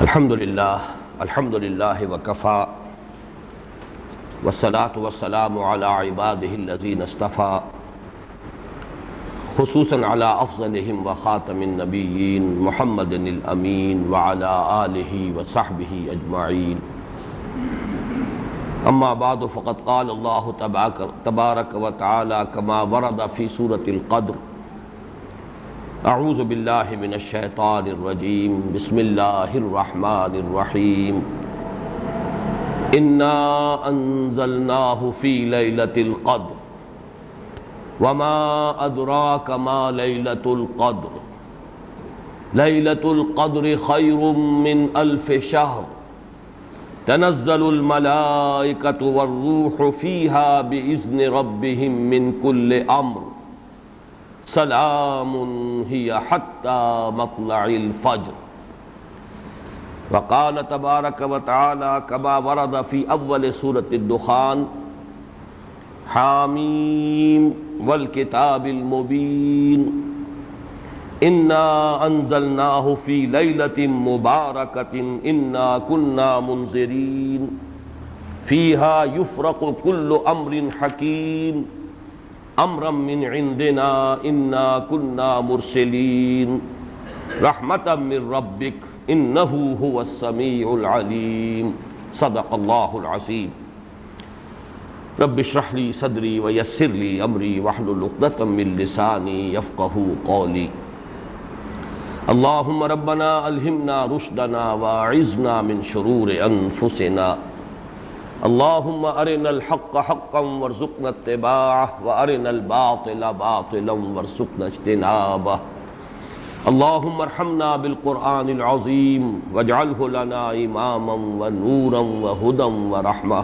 الحمدللہ وکفا والصلاة والسلام علی عبادہ الذین اصطفا خصوصاً علی افضلہم وخاتم النبیین محمد الامین وعلی آلہ وصحبہ اجمعین اما بعد فقد قال اللہ تبارک وتعالی کما ورد فی سورة القدر اعوذ باللہ من الشیطان الرجیم بسم اللہ الرحمن الرحیم انا انزلناہ فی لیلۃ القدر وما ادراک ما لیلۃ القدر لیلۃ القدر خیر من الف شہر تنزل الملائکۃ والروح فیہا بإذن ربہم من کل امر سلام ہی حتی مطلع الفجر وقال تبارک وتعالی کما ورد فی اول سورة الدخان حامیم والکتاب المبین انا انزلناہ فی لیلۃ مبارکۃ انا کنا منذرین فیہا یفرق کل امر حکیم امرا من عندنا انا کنا مرسلین رحمتا من ربک انہ هو السمیع العلیم صدق اللہ العظیم رب اشرح لی صدری ویسر لی امری واحلل عقدۃ من لسانی یفقہوا قولی اللہم ربنا الہمنا رشدنا واعذنا من شرور انفسنا اللہم ارنا الحق حقا وارزقنا اتباعہ وارنا الباطل باطلا وارزقنا اجتنابہ اللہم ارحمنا بالقرآن العظیم واجعلہ لنا اماما ونورا وہدا ورحمہ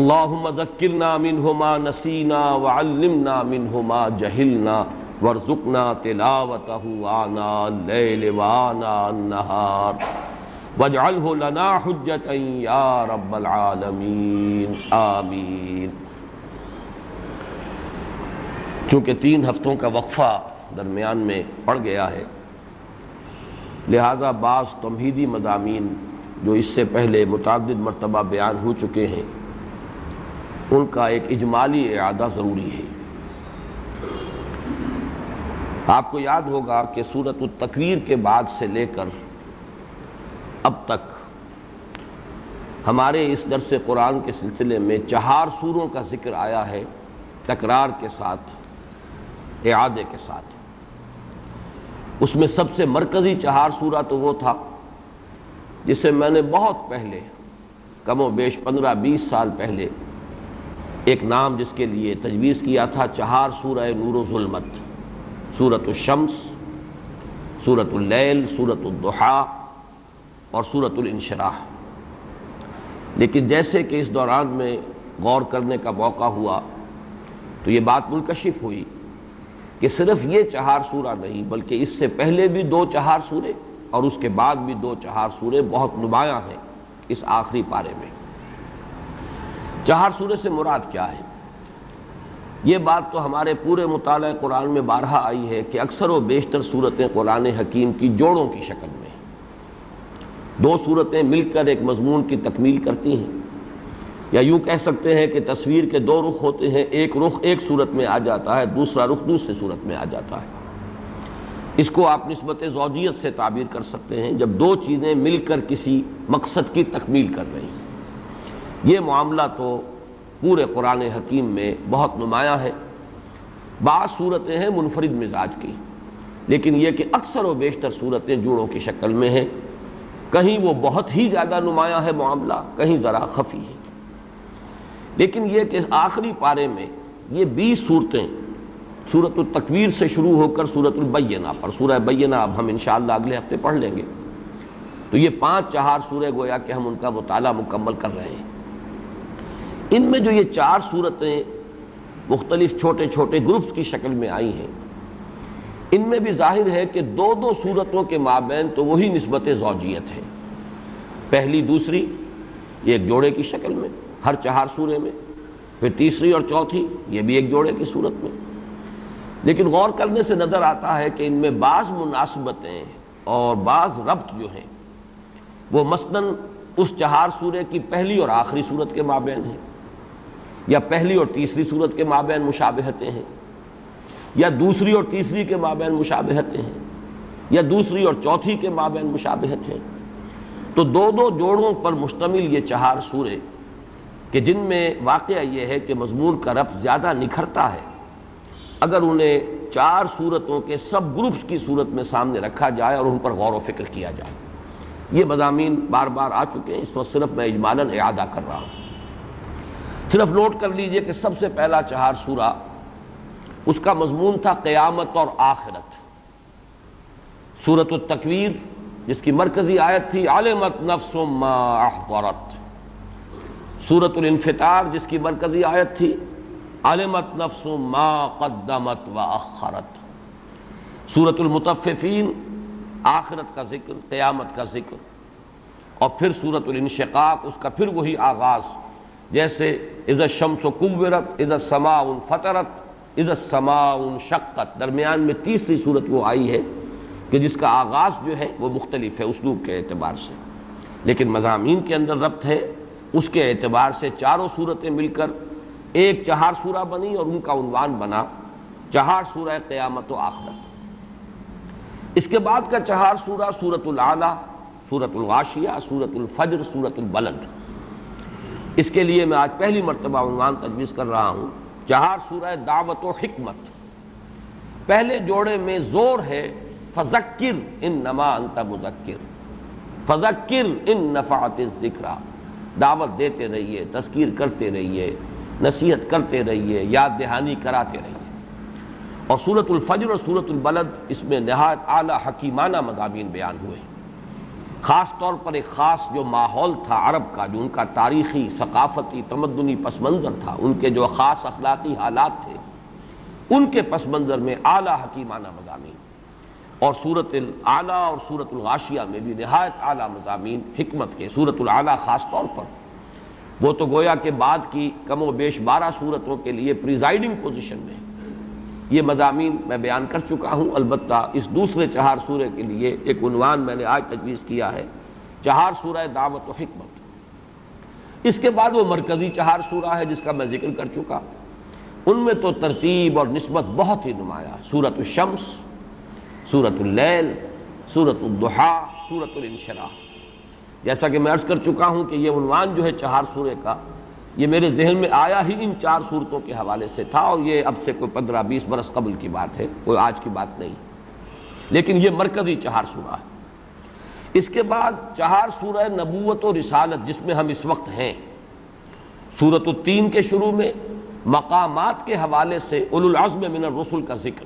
اللہم ذکرنا منہ ما نسینا وعلمنا منہ ما جہلنا وارزقنا تلاوتہ آناء اللیل وآناء النہار واجعلہ لنا حجتا یا رب العالمین آمین۔ چونکہ 3 ہفتوں کا وقفہ درمیان میں پڑ گیا ہے، لہذا بعض تمہیدی مضامین جو اس سے پہلے متعدد مرتبہ بیان ہو چکے ہیں ان کا ایک اجمالی اعادہ ضروری ہے۔ آپ کو یاد ہوگا کہ سورۃ التکویر کے بعد سے لے کر اب تک ہمارے اس درس قرآن کے سلسلے میں 4 سوروں کا ذکر آیا ہے، تکرار کے ساتھ، اعادے کے ساتھ۔ اس میں سب سے مرکزی 4 سورہ تو وہ تھا جسے میں نے بہت پہلے، کم و بیش 15-20 سال پہلے، ایک نام جس کے لیے تجویز کیا تھا 4 سورہ نور و ظلمت، سورۃ الشمس، سورۃ اللیل، سورۃ الضحیٰ اور سورۃ الانشراح۔ لیکن جیسے کہ اس دوران میں غور کرنے کا موقع ہوا تو یہ بات منکشف ہوئی کہ صرف یہ 4 سورہ نہیں بلکہ اس سے پہلے بھی 2-4 سورے اور اس کے بعد بھی 2-4 سورے بہت نمایاں ہیں اس آخری پارے میں۔ 4 سورے سے مراد کیا ہے؟ یہ بات تو ہمارے پورے مطالعہ قرآن میں بارہا آئی ہے کہ اکثر و بیشتر صورتیں قرآن حکیم کی جوڑوں کی شکل میں، 2 صورتیں مل کر ایک مضمون کی تکمیل کرتی ہیں، یا یوں کہہ سکتے ہیں کہ تصویر کے 2 رخ ہوتے ہیں، ایک رخ ایک صورت میں آ جاتا ہے، دوسرا رخ دوسرے صورت میں آ جاتا ہے۔ اس کو آپ نسبت زوجیت سے تعبیر کر سکتے ہیں، جب 2 چیزیں مل کر کسی مقصد کی تکمیل کر رہی ہیں۔ یہ معاملہ تو پورے قرآن حکیم میں بہت نمایاں ہے۔ بعض صورتیں ہیں منفرد مزاج کی، لیکن یہ کہ اکثر و بیشتر صورتیں جوڑوں کی شکل میں ہیں، کہیں وہ بہت ہی زیادہ نمایاں ہے معاملہ، کہیں ذرا خفی ہے۔ لیکن یہ کہ آخری پارے میں یہ 20 صورتیں سورۃ التکویر سے شروع ہو کر سورۃ البینہ پر، سورہ بینہ اب ہم انشاءاللہ اگلے ہفتے پڑھ لیں گے، تو یہ 5-4 سورے گویا کہ ہم ان کا مطالعہ مکمل کر رہے ہیں۔ ان میں جو یہ 4 صورتیں مختلف چھوٹے چھوٹے گروپس کی شکل میں آئی ہیں، ان میں بھی ظاہر ہے کہ 2 صورتوں کے مابین تو وہی نسبت زوجیت ہے، پہلی دوسری یہ ایک جوڑے کی شکل میں ہر 4 سورے میں، پھر تیسری اور چوتھی یہ بھی ایک جوڑے کی صورت میں۔ لیکن غور کرنے سے نظر آتا ہے کہ ان میں بعض مناسبتیں اور بعض ربط جو ہیں وہ مثلاً اس چہار سورے کی پہلی اور آخری سورت کے مابین ہیں، یا پہلی اور تیسری سورت کے مابین مشابہتیں ہیں، یا دوسری اور تیسری کے مابین مشابہتیں ہیں، یا دوسری اور چوتھی کے مابین مشابہت ہیں۔ تو دو دو جوڑوں پر مشتمل یہ چہار سورے کہ جن میں واقعہ یہ ہے کہ مضمون کا ربط زیادہ نکھرتا ہے اگر انہیں چار صورتوں کے سب گروپس کی صورت میں سامنے رکھا جائے اور ان پر غور و فکر کیا جائے۔ یہ مضامین بار بار آ چکے ہیں، اس وقت صرف میں اجمالاً اعادہ کر رہا ہوں۔ صرف نوٹ کر لیجئے کہ سب سے پہلا چہار سورہ اس کا مضمون تھا قیامت اور آخرت۔ سورۃ التکویر جس کی مرکزی آیت تھی علمت نفس ما احضرت، سورۃ الانفطار جس کی مرکزی آیت تھی علمت نفس ما قدمت واخرت، سورۃ المطففین آخرت کا ذکر، قیامت کا ذکر، اور پھر سورۃ الانشقاق اس کا پھر وہی آغاز، جیسے اذا الشمس کورت، اذا السماء انفطرت، اذا السماء انشقت، درمیان میں تیسری سورت وہ آئی ہے کہ جس کا آغاز جو ہے وہ مختلف ہے اسلوب کے اعتبار سے، لیکن مضامین کے اندر ربط ہے۔ اس کے اعتبار سے چاروں سورتیں مل کر ایک چہار سورہ بنی اور ان کا عنوان بنا چہار سورہ قیامت و آخرت۔ اس کے بعد کا چہار سورہ سورۃ الاعلیٰ، سورۃ الغاشیہ، سورۃ الفجر، سورۃ البلد۔ اس کے لیے میں آج پہلی مرتبہ عنوان تجویز کر رہا ہوں چہار سورہ دعوت و حکمت۔ پہلے جوڑے میں زور ہے فذکر انما انت مذکر، فذکر ان نفعت الذکریٰ، دعوت دیتے رہیے، تذکیر کرتے رہیے، نصیحت کرتے رہیے، یاد دہانی کراتے رہیے۔ اور سورۃ الفجر اور سورۃ البلد اس میں نہایت اعلیٰ حکیمانہ مضامین بیان ہوئے، خاص طور پر ایک خاص جو ماحول تھا عرب کا، جو ان کا تاریخی، ثقافتی، تمدنی پس منظر تھا، ان کے جو خاص اخلاقی حالات تھے، ان کے پس منظر میں اعلیٰ حکیمانہ مضامین۔ اور سورۃ الاعلیٰ اور سورۃ الغاشیہ میں بھی نہایت اعلیٰ مضامین حکمت کے، سورۃ الاعلیٰ خاص طور پر وہ تو گویا کہ بعد کی کم و بیش 12 سورتوں کے لیے پریزائڈنگ پوزیشن میں یہ مضامین میں بیان کر چکا ہوں۔ البتہ اس دوسرے چہار سورے کے لیے ایک عنوان میں نے آج تجویز کیا ہے چہار سورہ دعوت و حکمت۔ اس کے بعد وہ مرکزی چہار سورہ ہے جس کا میں ذکر کر چکا، ان میں تو ترتیب اور نسبت بہت ہی نمایاں، سورۃ الشمس، سورۃ اللیل، سورۃ الضحیٰ، سورۃ الانشراح۔ جیسا کہ میں عرض کر چکا ہوں کہ یہ عنوان جو ہے چہار سورے کا یہ میرے ذہن میں آیا ہی ان چار صورتوں کے حوالے سے تھا، اور یہ اب سے کوئی 15-20 برس قبل کی بات ہے، کوئی آج کی بات نہیں، لیکن یہ مرکزی چہار سورہ ہے۔ اس کے بعد چہار سورہ نبوت و رسالت جس میں ہم اس وقت ہیں، سورۃ التین کے شروع میں مقامات کے حوالے سے اولو العزم من الرسل کا ذکر،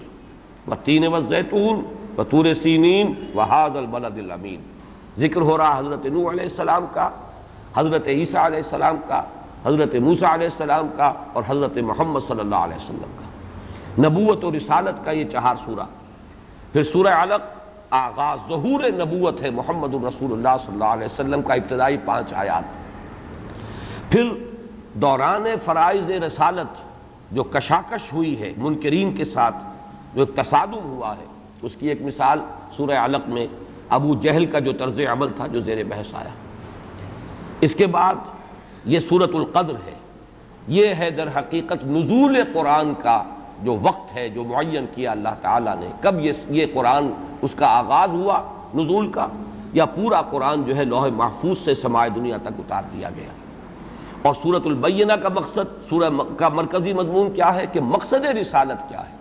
والتین والزیتون وطور سینین وہذا البلد الامین، ذکر ہو رہا حضرت نوح علیہ السلام کا، حضرت عیسیٰ علیہ السلام کا، حضرت موسیٰ علیہ السلام کا، اور حضرت محمد صلی اللہ علیہ وسلم کا، نبوت و رسالت کا یہ چہار سورہ۔ پھر سورہ علق آغاز ظہور نبوت ہے محمد الرسول اللہ صلی اللہ علیہ وسلم کا، ابتدائی 5 آیات۔ پھر دوران فرائض رسالت جو کشاکش ہوئی ہے منکرین کے ساتھ، جو ایک تصادم ہوا ہے، اس کی ایک مثال سورہ علق میں ابو جہل کا جو طرز عمل تھا جو زیر بحث آیا۔ اس کے بعد یہ سورۃ القدر ہے، یہ ہے در حقیقت نزول قرآن کا جو وقت ہے جو معین کیا اللہ تعالیٰ نے، کب یہ قرآن اس کا آغاز ہوا نزول کا، یا پورا قرآن جو ہے لوح محفوظ سے سماع دنیا تک اتار دیا گیا۔ اور سورۃ البینہ کا مقصد، سورہ کا مرکزی مضمون کیا ہے کہ مقصد رسالت کیا ہے،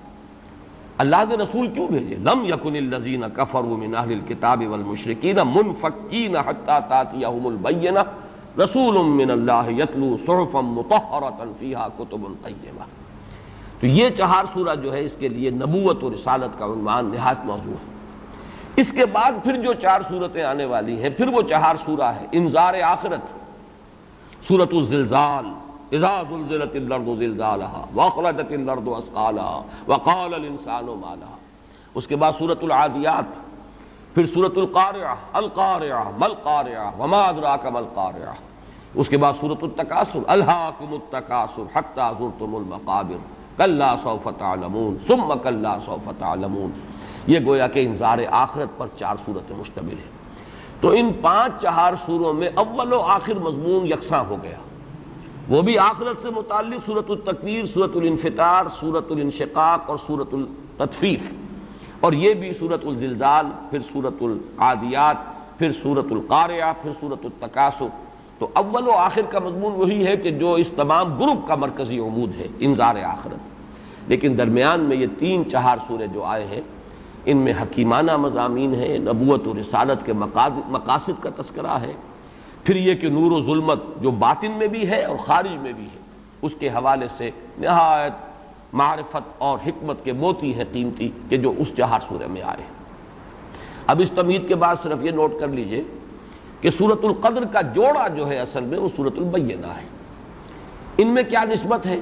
اللہ نے رسول کیوں بھیجے؟ لم یکن الذین کفروا من اہل الکتاب والمشرکین منفکین حتی تأتیہم البینہ رسول من اللہ یتلو صحفا مطہرۃ فیہا کتب قیمہ۔ تو یہ چہار سورہ جو ہے اس کے لیے نبوت و رسالت کا عنوان نہایت موضوع ہے۔ اس کے بعد پھر جو 4 سورتیں آنے والی ہیں، پھر وہ چہار سورہ ہے انذار آخرت، سورۃ الزلزال، اذا زلزلت الارض زلزالها واخرجت الارض اثقالها وقال الانسان ما لها۔ اس کے بعد سورۃ العادیات، پھر سورۃ القارعہ، القارعہ ما القارعہ وما ادراک ما القارعہ۔ اس کے بعد سورۃ التکاثر، الہاکم التکاثر حتی زرتم المقابر کلا سوف تعلمون ثم کلا سوف تعلمون۔ یہ گویا کہ انذار آخرت پر 4 سورتیں مشتمل ہیں۔ تو ان 5 سوروں میں اول و آخر مضمون یکساں ہو گیا، وہ بھی آخرت سے متعلق سورۃ التکویر، سورۃ الانفطار، سورۃ الانشقاق اور سورۃ التطفیف، اور یہ بھی سورۃ الزلزال، پھر سورۃ العادیات، پھر سورۃ القارعہ، پھر سورۃ التکاثر۔ تو اول و آخر کا مضمون وہی ہے کہ جو اس تمام گروپ کا مرکزی عمود ہے، انذار آخرت۔ لیکن درمیان میں یہ 3-4 سورے جو آئے ہیں، ان میں حکیمانہ مضامین ہیں، نبوت و رسالت کے مقاصد کا تذکرہ ہے، پھر یہ کہ نور و ظلمت جو باطن میں بھی ہے اور خارج میں بھی ہے، اس کے حوالے سے نہایت معرفت اور حکمت کے موتی ہیں قیمتی کہ جو اس 4 سورے میں آئے ہیں۔ اب اس تمہید کے بعد صرف یہ نوٹ کر لیجئے کہ سورۃ القدر کا جوڑا جو ہے اصل میں وہ سورۃ البینہ ہے۔ ان میں کیا نسبت ہے؟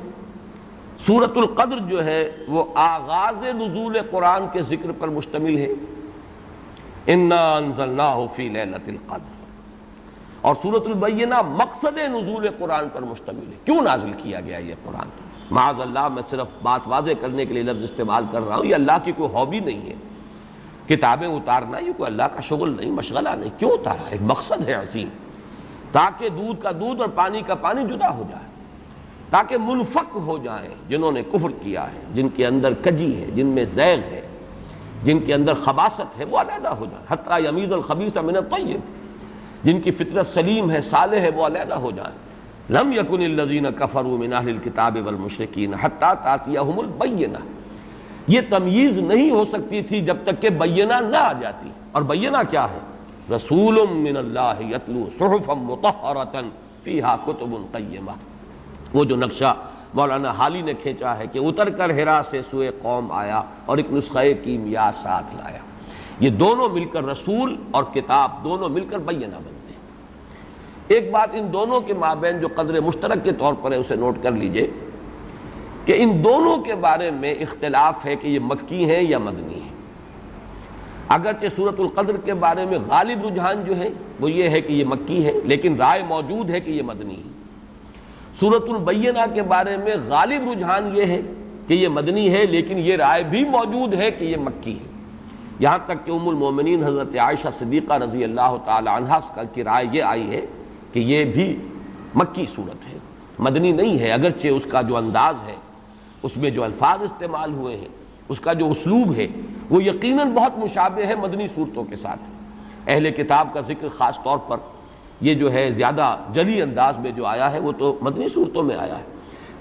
سورۃ القدر جو ہے وہ آغاز نزول قرآن کے ذکر پر مشتمل ہے، انا انزلناہ فی لیلۃ القدر، اور سورۃ البینہ مقصد نزول قرآن پر مشتمل ہے۔ کیوں نازل کیا گیا یہ قرآن؟ معاذ اللہ، میں صرف بات واضح کرنے کے لیے لفظ استعمال کر رہا ہوں، یہ اللہ کی کوئی ہابی نہیں ہے، کتابیں اتارنا یہ کوئی اللہ کا شغل نہیں، مشغلہ نہیں۔ کیوں اتارا؟ ایک مقصد ہے عظیم، تاکہ دودھ کا دودھ اور پانی کا پانی جدا ہو جائے، تاکہ منفک ہو جائیں جنہوں نے کفر کیا ہے، جن کے اندر کجی ہے، جن میں زیغ ہے، جن کے اندر خباثت ہے، وہ علیحدہ ہو جائیں، حتیٰ یمیز الخبیث من الطیب، جن کی فطرت سلیم ہے، صالح ہے، وہ علیحدہ ہو جائیں۔ لم یکن الذین کفروا من اہل الکتاب والمشرکین حتی تأتیہم البینہ، یہ تمییز نہیں ہو سکتی تھی جب تک کہ بینہ نہ آ جاتی۔ اور بینہ کیا ہے؟ رسول من اللہ یتلو صحفا مطہرۃ فیہا کتب قیمہ، وہ جو نقشہ مولانا حالی نے کھینچا ہے کہ اتر کر حرا سے سوئے قوم آیا اور ایک نسخہ کیمیا ساتھ لایا، یہ دونوں مل کر رسول اور کتاب دونوں مل کر بینہ بنتے ہیں۔ ایک بات ان دونوں کے مابین جو قدر مشترک کے طور پر ہے اسے نوٹ کر لیجئے کہ ان دونوں کے بارے میں اختلاف ہے کہ یہ مکی ہیں یا مدنی ہیں۔ اگرچہ سورۃ القدر کے بارے میں غالب رجحان جو ہے وہ یہ ہے کہ یہ مکی ہے، لیکن رائے موجود ہے کہ یہ مدنی ہے۔ سورۃ البینہ کے بارے میں غالب رجحان یہ ہے کہ یہ مدنی ہے، لیکن یہ رائے بھی موجود ہے کہ یہ مکی ہے، یہاں تک کہ ام المومنین حضرت عائشہ صدیقہ رضی اللہ تعالی عنہا کی رائے یہ آئی ہے کہ یہ بھی مکی صورت ہے، مدنی نہیں ہے، اگرچہ اس کا جو انداز ہے، اس میں جو الفاظ استعمال ہوئے ہیں، اس کا جو اسلوب ہے وہ یقیناً بہت مشابہ ہے مدنی صورتوں کے ساتھ۔ اہل کتاب کا ذکر خاص طور پر یہ جو ہے زیادہ جلی انداز میں جو آیا ہے وہ تو مدنی صورتوں میں آیا ہے،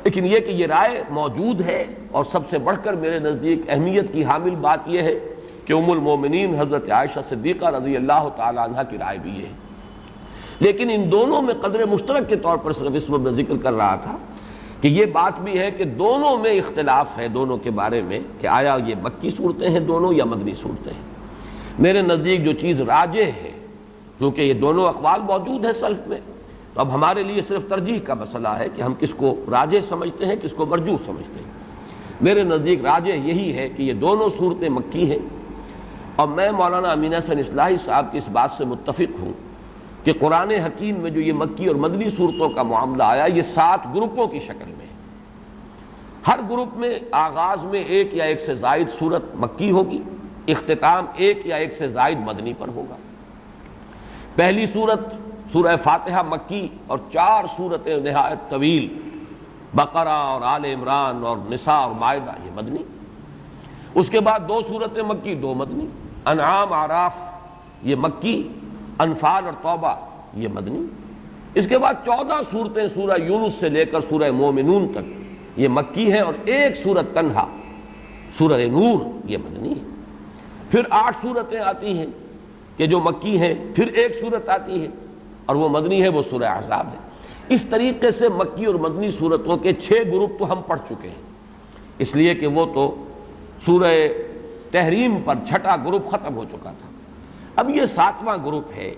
لیکن یہ کہ یہ رائے موجود ہے، اور سب سے بڑھ کر میرے نزدیک اہمیت کی حامل بات یہ ہے کہ ام المومنین حضرت عائشہ صدیقہ رضی اللہ تعالی عنہ کی رائے بھی ہے۔ لیکن ان دونوں میں قدر مشترک کے طور پر صرف اس وقت میں ذکر کر رہا تھا کہ یہ بات بھی ہے کہ دونوں میں اختلاف ہے، دونوں کے بارے میں کہ آیا یہ مکی صورتیں ہیں دونوں یا مدنی صورتیں ہیں۔ میرے نزدیک جو چیز راجح ہے، کیونکہ یہ دونوں اقوال موجود ہیں سلف میں، تو اب ہمارے لیے صرف ترجیح کا مسئلہ ہے کہ ہم کس کو راجح سمجھتے ہیں، کس کو مرجوح سمجھتے ہیں۔ میرے نزدیک راجح یہی ہے کہ یہ دونوں صورتیں مکی ہیں، اور میں مولانا امین حسن اصلاحی صاحب کی اس بات سے متفق ہوں کہ قرآن حکیم میں جو یہ مکی اور مدنی صورتوں کا معاملہ آیا یہ 7 گروپوں کی شکل میں ہے۔ ہر گروپ میں آغاز میں 1 یا 1 سے زائد صورت مکی ہوگی، اختتام 1 یا 1 سے زائد مدنی پر ہوگا۔ پہلی صورت سورہ فاتحہ مکی اور 4 صورتیں نہایت طویل، بقرہ اور آل عمران اور نساء اور مائدہ، یہ مدنی۔ اس کے بعد 2 صورتیں مکی، 2 مدنی، انعام اعراف یہ مکی، انفال اور توبہ یہ مدنی۔ اس کے بعد 14 صورتیں سورہ یونس سے لے کر سورہ مومنون تک یہ مکی ہیں، اور 1 صورت تنہا سورہ نور یہ مدنی ہے۔ پھر 8 صورتیں آتی ہیں کہ جو مکی ہیں، پھر 1 صورت آتی ہے اور وہ مدنی ہے، وہ سورہ احزاب ہے۔ اس طریقے سے مکی اور مدنی صورتوں کے 6 گروپ تو ہم پڑھ چکے ہیں، اس لیے کہ وہ تو سورہ تحریم پر 6واں گروپ ختم ہو چکا تھا۔ اب یہ 7واں گروپ ہے،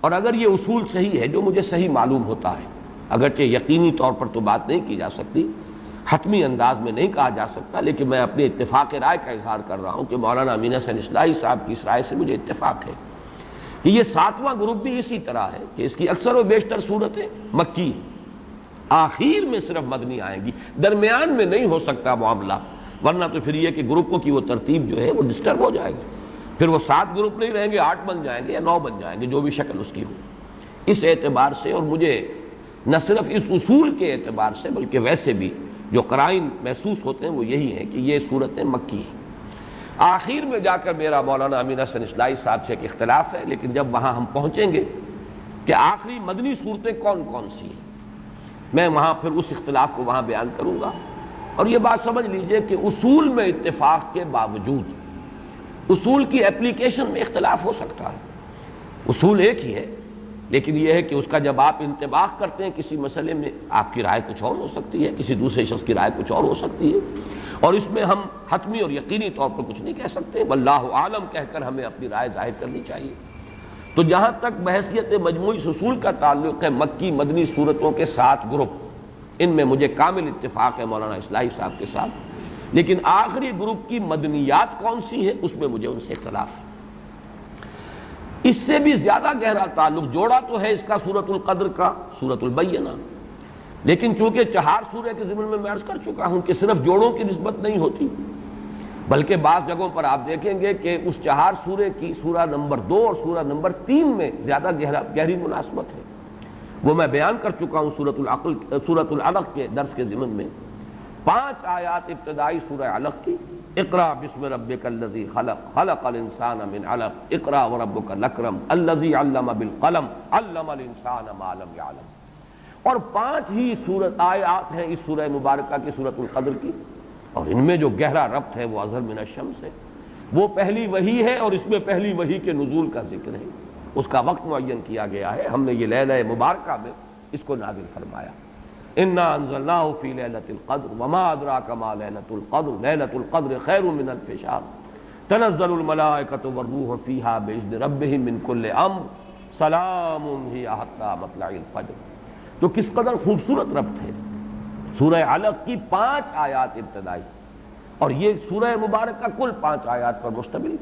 اور اگر یہ اصول صحیح ہے جو مجھے صحیح معلوم ہوتا ہے، اگرچہ یقینی طور پر تو بات نہیں کی جا سکتی، حتمی انداز میں نہیں کہا جا سکتا، لیکن میں اپنے اتفاق رائے کا اظہار کر رہا ہوں کہ مولانا امین حسن اصلاحی صاحب کی اس رائے سے مجھے اتفاق ہے کہ یہ 7واں گروپ بھی اسی طرح ہے کہ اس کی اکثر و بیشتر صورتیں مکی ہیں، آخر میں صرف مدنی آئیں گی، درمیان میں نہیں ہو سکتا معاملہ، ورنہ تو پھر یہ کہ گروپوں کی وہ ترتیب جو ہے وہ ڈسٹرب ہو جائے گی۔ پھر وہ 7 گروپ نہیں رہیں گے، 8 بن جائیں گے یا 9 بن جائیں گے، جو بھی شکل اس کی ہو۔ اس اعتبار سے، اور مجھے نہ صرف اس اصول کے اعتبار سے بلکہ ویسے بھی جو قرائن محسوس ہوتے ہیں وہ یہی ہیں کہ یہ صورتیں مکی ہیں۔ آخر میں جا کر میرا مولانا امین حسن اصلاحی صاحب سے ایک اختلاف ہے، لیکن جب وہاں ہم پہنچیں گے کہ آخری مدنی صورتیں کون کون سی ہیں، میں وہاں پھر اس اختلاف کو وہاں بیان کروں گا۔ اور یہ بات سمجھ لیجئے کہ اصول میں اتفاق کے باوجود اصول کی اپلیکیشن میں اختلاف ہو سکتا ہے۔ اصول ایک ہی ہے، لیکن یہ ہے کہ اس کا جب آپ انطباق کرتے ہیں کسی مسئلے میں، آپ کی رائے کچھ اور ہو سکتی ہے، کسی دوسرے شخص کی رائے کچھ اور ہو سکتی ہے، اور اس میں ہم حتمی اور یقینی طور پر کچھ نہیں کہہ سکتے، واللہ عالم کہہ کر ہمیں اپنی رائے ظاہر کرنی چاہیے۔ تو جہاں تک بحیثیت مجموعی اصول کا تعلق ہے، مکی مدنی صورتوں کے 7 گروپ، ان میں مجھے کامل اتفاق ہے مولانا اصلاحی صاحب کے ساتھ، لیکن آخری گروپ کی مدنیات کون سی ہے اس میں مجھے ان سے اختلاف ہے۔ اس سے بھی زیادہ گہرا تعلق جوڑا تو ہے اس کا سورۃ القدر کا، سورۃ البینہ، لیکن چونکہ 4 سورہ کے ضمن میں عرض کر چکا ہوں کہ صرف جوڑوں کی نسبت نہیں ہوتی، بلکہ بعض جگہوں پر آپ دیکھیں گے کہ اس 4 سورے کی سورہ نمبر 2 اور سورہ نمبر 3 میں زیادہ گہری مناسبت ہے۔ وہ میں بیان کر چکا ہوں سورۃ العلق کے درس کے ضمن میں۔ 5 آیات ابتدائی سورہ علق کی، اقرأ بسم ربک الذی خلق خلق الانسان من علق اقرأ وربک الاکرم الذی علم بالقلم علم الانسان ما لم یعلم، اور 5 ہی آیات ہیں اس سورہ مبارکہ کی سورۃ القدر کی، اور ان میں جو گہرا ربط ہے وہ اظہر من الشمس ہے۔ وہ پہلی وحی ہے اور اس میں پہلی وحی کے نزول کا ذکر ہے، اس کا وقت معین کیا گیا ہے، ہم نے یہ لیلہ مبارکہ میں اس کو نازل فرمایا۔ انا انزلناہ فی لیلۃ القدر وما ادراک ما لیلۃ القدر لیلۃ القدر خیر من الف شہر تنزل الملائکۃ والروح فیہا باذن ربہم من کل امر سلام ہی حتی مطلع الفجر۔ تو کس قدر خوبصورت ربط ہے سورہ علق کی 5 آیات ابتدائی، اور یہ سورہ مبارکہ کل 5 آیات پر مشتمل۔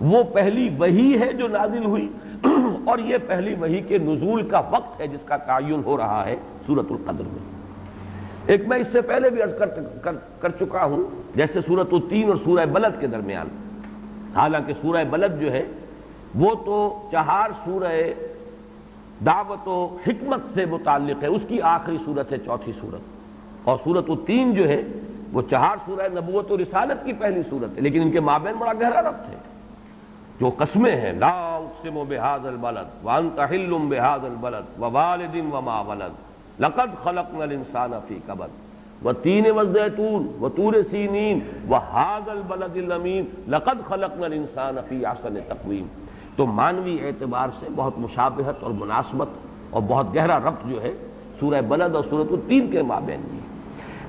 وہ پہلی وحی ہے جو نازل ہوئی، اور یہ پہلی وحی کے نزول کا وقت ہے جس کا تعین ہو رہا ہے سورۃ القدر میں۔ ایک میں اس سے پہلے بھی عرض کر چکا ہوں، جیسے سورۃ التین اور سورہ بلد کے درمیان، حالانکہ سورہ بلد جو ہے وہ تو 4 سورہ دعوت و حکمت سے متعلق ہے، اس کی آخری صورت ہے 4تھی صورت، اور سورۃ التین جو ہے وہ 4 سورہ نبوت و رسالت کی پہلی صورت ہے، لیکن ان کے مابین بڑا گہرا ربط ہے۔ جو قسمیں ہیں، لا اقسم بہذا البلد وانت حل بہذا البلد ووالد وما ولد لقد خلقنا الانسان فی کبد والتین والزیتون وطور سینین وہذا البلد الامین لقد خلقنا الانسان فی احسن تقویم۔ تو معنوی اعتبار سے بہت مشابہت اور مناسبت اور بہت گہرا ربط جو ہے سورہ بلد اور سورۃ التین کے مابین بھی۔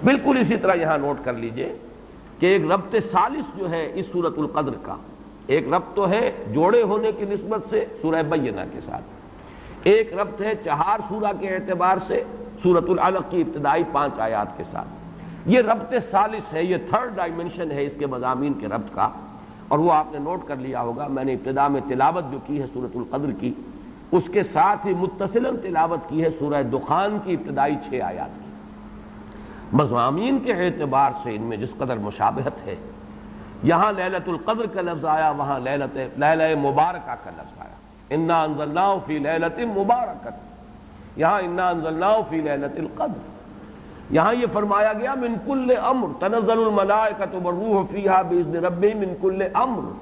بالکل اسی طرح یہاں نوٹ کر لیجئے کہ ایک ربط ثالث جو ہے اس سورۃ القدر کا، ایک ربط تو ہے جوڑے ہونے کی نسبت سے سورہ بینہ کے ساتھ، ایک ربط ہے 4 سورہ کے اعتبار سے سورۃ العلق کی ابتدائی 5 آیات کے ساتھ۔ یہ ربط ثالث ہے، یہ 3rd ڈائمنشن ہے اس کے مضامین کے ربط کا، اور وہ آپ نے نوٹ کر لیا ہوگا۔ میں نے ابتدا میں تلاوت جو کی ہے سورۃ القدر کی، اس کے ساتھ ہی متصلاً تلاوت کی ہے سورہ دخان کی ابتدائی 6 آیات کی۔ مضامین کے اعتبار سے ان میں جس قدر مشابہت ہے، یہاں لیلۃ القدر کا لفظ آیا، وہاں لیلہ مبارکہ کا لفظ آیا، انا انزلناہ فی لیلۃ مبارکۃ، یہاں انا انزلناہ فی لیلۃ القدر۔ یہاں یہ فرمایا گیا من کل امر تنزل الملائکۃ والروح فیہا باذن ربہم من کل امر،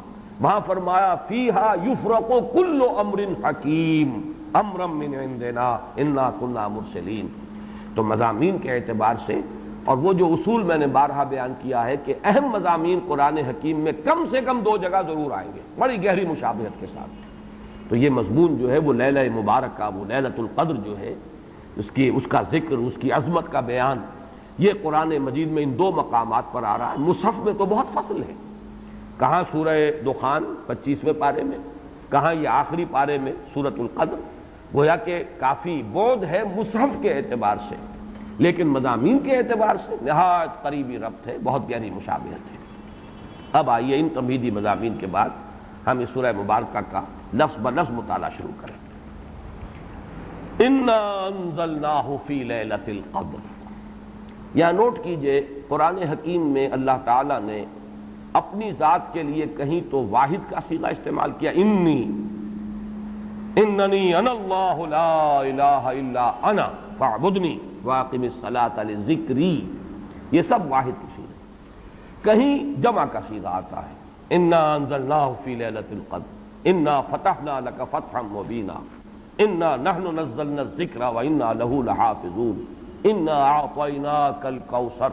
وہاں فرمایا فیہا یفرق کل امر حکیم امرا من عندنا انا کنا مرسلین۔ تو مضامین کے اعتبار سے، اور وہ جو اصول میں نے بارہا بیان کیا ہے کہ اہم مضامین قرآن حکیم میں کم سے کم 2 جگہ ضرور آئیں گے بڑی گہری مشابہت کے ساتھ، تو یہ مضمون جو ہے وہ لیلہ مبارکہ، وہ لیلۃ القدر جو ہے، اس کا ذکر، اس کی عظمت کا بیان، یہ قرآن مجید میں ان 2 مقامات پر آ رہا ہے۔ مصحف میں تو بہت فصل ہے، کہاں سورہ دخان 25ویں پارے میں، کہاں یہ آخری پارے میں سورۃ القدر، گویا کہ کافی بعد ہے مصحف کے اعتبار سے، لیکن مضامین کے اعتبار سے نہایت قریبی ربط ہے، بہت گہری مشابہت ہے۔ اب آئیے ان تمہیدی مضامین کے بعد ہم اس سورہ مبارکہ کا لفظ بلفظ مطالعہ شروع کریں۔ انا انزلناہ فی لیلۃ القدر، یہاں نوٹ کیجئے قرآن حکیم میں اللہ تعالیٰ نے اپنی ذات کے لیے کہیں تو واحد کا صیغہ استعمال کیا، اننی انا اللہ لا الہ الا انا فاعبدنی واقم الصلاۃ لذکری، یہ سب واحد کی صیغہ ہے۔ کہیں جمع کا صیغہ آتا ہے، انا انزلناہ فی لیلۃ القدر، انا فتحنا لک فتحا مبینا، انا نحن نزلنا الذکر وانا لہ لحافظون، انا اعطیناک الکوثر۔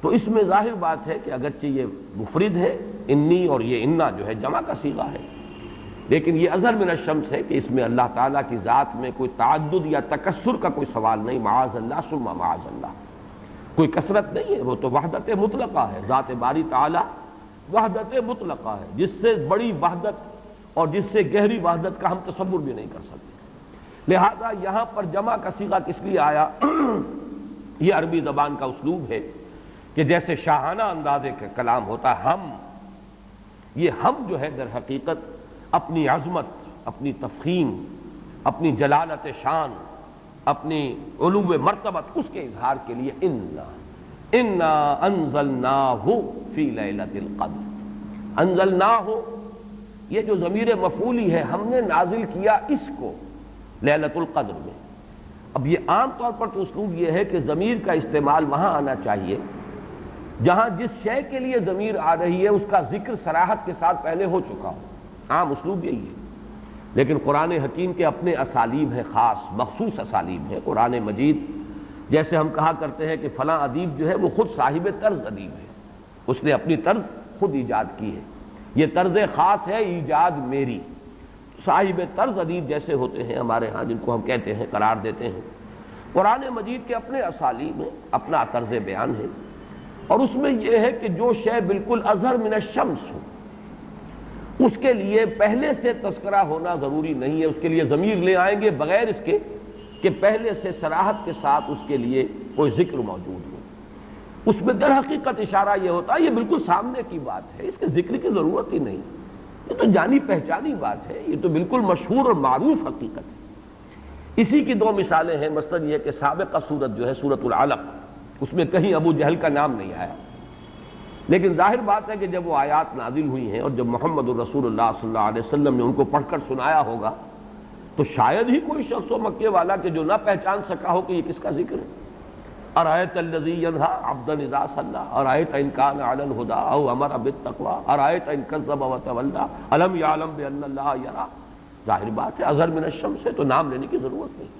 تو اس میں ظاہر بات ہے کہ اگرچہ یہ مفرد ہے انی، اور یہ انا جو ہے جمع کا صیغہ ہے، لیکن یہ اظہر من الشمس ہے کہ اس میں اللہ تعالیٰ کی ذات میں کوئی تعدد یا تکثر کا کوئی سوال نہیں، معاذ اللہ ثم معاذ اللہ، کوئی کثرت نہیں ہے، وہ تو وحدت مطلقہ ہے۔ ذات باری تعالیٰ وحدت مطلقہ ہے، جس سے بڑی وحدت اور جس سے گہری وحدت کا ہم تصور بھی نہیں کر سکتے۔ لہذا یہاں پر جمع کا صیغہ کس لیے آیا؟ یہ عربی زبان کا اسلوب ہے کہ جیسے شاہانہ انداز کا کلام ہوتا ہے، ہم، یہ ہم جو ہے در حقیقت اپنی عظمت، اپنی تفخیم، اپنی جلالت شان، اپنی علو مرتبت، اس کے اظہار کے لیے انا انزلناہ فی لیلۃ القدر۔ انزلناہ، یہ جو ضمیر مفعولی ہے، ہم نے نازل کیا اس کو لیلۃ القدر میں۔ اب یہ عام طور پر تو اسلوب یہ ہے کہ ضمیر کا استعمال وہاں آنا چاہیے جہاں جس شے کے لیے ضمیر آ رہی ہے اس کا ذکر صراحت کے ساتھ پہلے ہو چکا ہو، عام اسلوب یہی ہے۔ لیکن قرآن حکیم کے اپنے اسالیب ہیں، خاص مخصوص اسالیب ہیں۔ قرآن مجید جیسے ہم کہا کرتے ہیں کہ فلاں ادیب جو ہے وہ خود صاحب طرز ادیب ہے، اس نے اپنی طرز خود ایجاد کی ہے، یہ طرز خاص ہے، ایجاد میری۔ صاحب طرز ادیب جیسے ہوتے ہیں ہمارے ہاں، جن کو ہم کہتے ہیں، قرار دیتے ہیں، قرآن مجید کے اپنے اسالیب میں اپنا طرز بیان ہے، اور اس میں یہ ہے کہ جو شے بالکل اظہر من الشمس ہو اس کے لیے پہلے سے تذکرہ ہونا ضروری نہیں ہے، اس کے لیے ضمیر لے آئیں گے بغیر اس کے کہ پہلے سے صراحت کے ساتھ اس کے لیے کوئی ذکر موجود ہو۔ اس میں در حقیقت اشارہ یہ ہوتا ہے یہ بالکل سامنے کی بات ہے، اس کے ذکر کی ضرورت ہی نہیں، یہ تو جانی پہچانی بات ہے، یہ تو بالکل مشہور اور معروف حقیقت ہے۔ اسی کی دو مثالیں ہیں، مثلاً یہ کہ سابقہ سورت جو ہے سورۃ العلق، اس میں کہیں ابو جہل کا نام نہیں آیا، لیکن ظاہر بات ہے کہ جب وہ آیات نازل ہوئی ہیں اور جب محمد الرسول اللہ صلی اللہ علیہ وسلم نے ان کو پڑھ کر سنایا ہوگا تو شاید ہی کوئی شخص و مکے والا کہ جو نہ پہچان سکا ہو کہ یہ کس کا ذکر ہے۔ ارأیت الذی ینہی عبدا اذا صلی ارأیت ان کان علی الہدی او امر بالتقوی ارأیت ان کذب وتولی الم یعلم بان اللہ یری۔ ظاہر بات ہے اظہر من الشمس ہے تو نام لینے کی ضرورت نہیں۔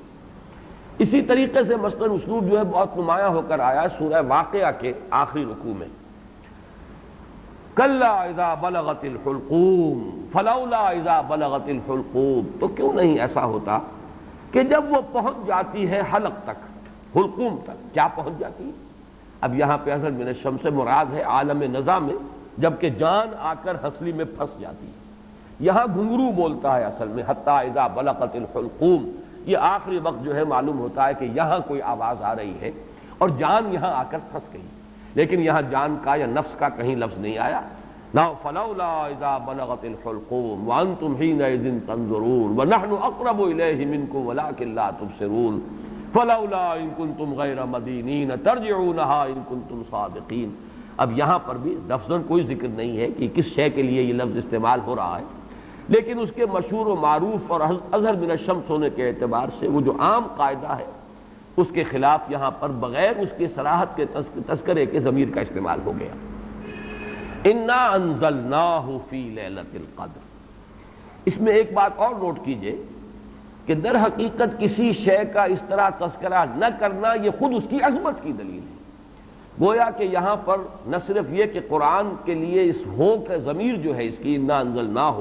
اسی طریقے سے مثلاً اسلوب جو ہے بہت نمایاں ہو کر آیا ہے سورہ واقعہ کے آخری رکوع میں، کلا اذا بلغت الحلقوم فلولا اذا بلغت الحلقوم۔ تو کیوں نہیں ایسا ہوتا کہ جب وہ پہنچ جاتی ہے حلق تک، حلقوم تک، کیا پہنچ جاتی ہے؟ اب یہاں پہ اصل من الشمس سے مراد ہے عالم نظام میں جبکہ جان آ کر ہنسلی میں پھنس جاتی ہے، یہاں گھنگرو بولتا ہے اصل میں، حتی اذا بلغت الحلقوم۔ یہ آخری وقت جو ہے معلوم ہوتا ہے کہ یہاں کوئی آواز آ رہی ہے اور جان یہاں آ کر پھنس گئی، لیکن یہاں جان کا یا نفس کا کہیں لفظ نہیں آیا۔ نا فلولا اذا بلغت الحلقوم وانتم حينئذ تنظرون ونحن اقرب اليه منكم ولكن لا تبصرون فلولا ان كنتم غير مدينين ترجعونها ان كنتم صادقين۔ اب یہاں پر بھی لفظاً کوئی ذکر نہیں ہے کہ کس شے کے لیے یہ لفظ استعمال ہو رہا ہے، لیکن اس کے مشہور و معروف اور اظہر من الشمس ہونے کے اعتبار سے وہ جو عام قاعدہ ہے اس کے خلاف یہاں پر بغیر اس کے صراحت کے تذکرے کے ضمیر کا استعمال ہو گیا۔ انا انزلناہ فی لیلۃ القدر۔ اس میں ایک بات اور نوٹ کیجئے کہ در حقیقت کسی شے کا اس طرح تذکرہ نہ کرنا یہ خود اس کی عظمت کی دلیل ہے۔ گویا کہ یہاں پر نہ صرف یہ کہ قرآن کے لیے اس ہو کا ضمیر جو ہے اس کی انا انزلناہ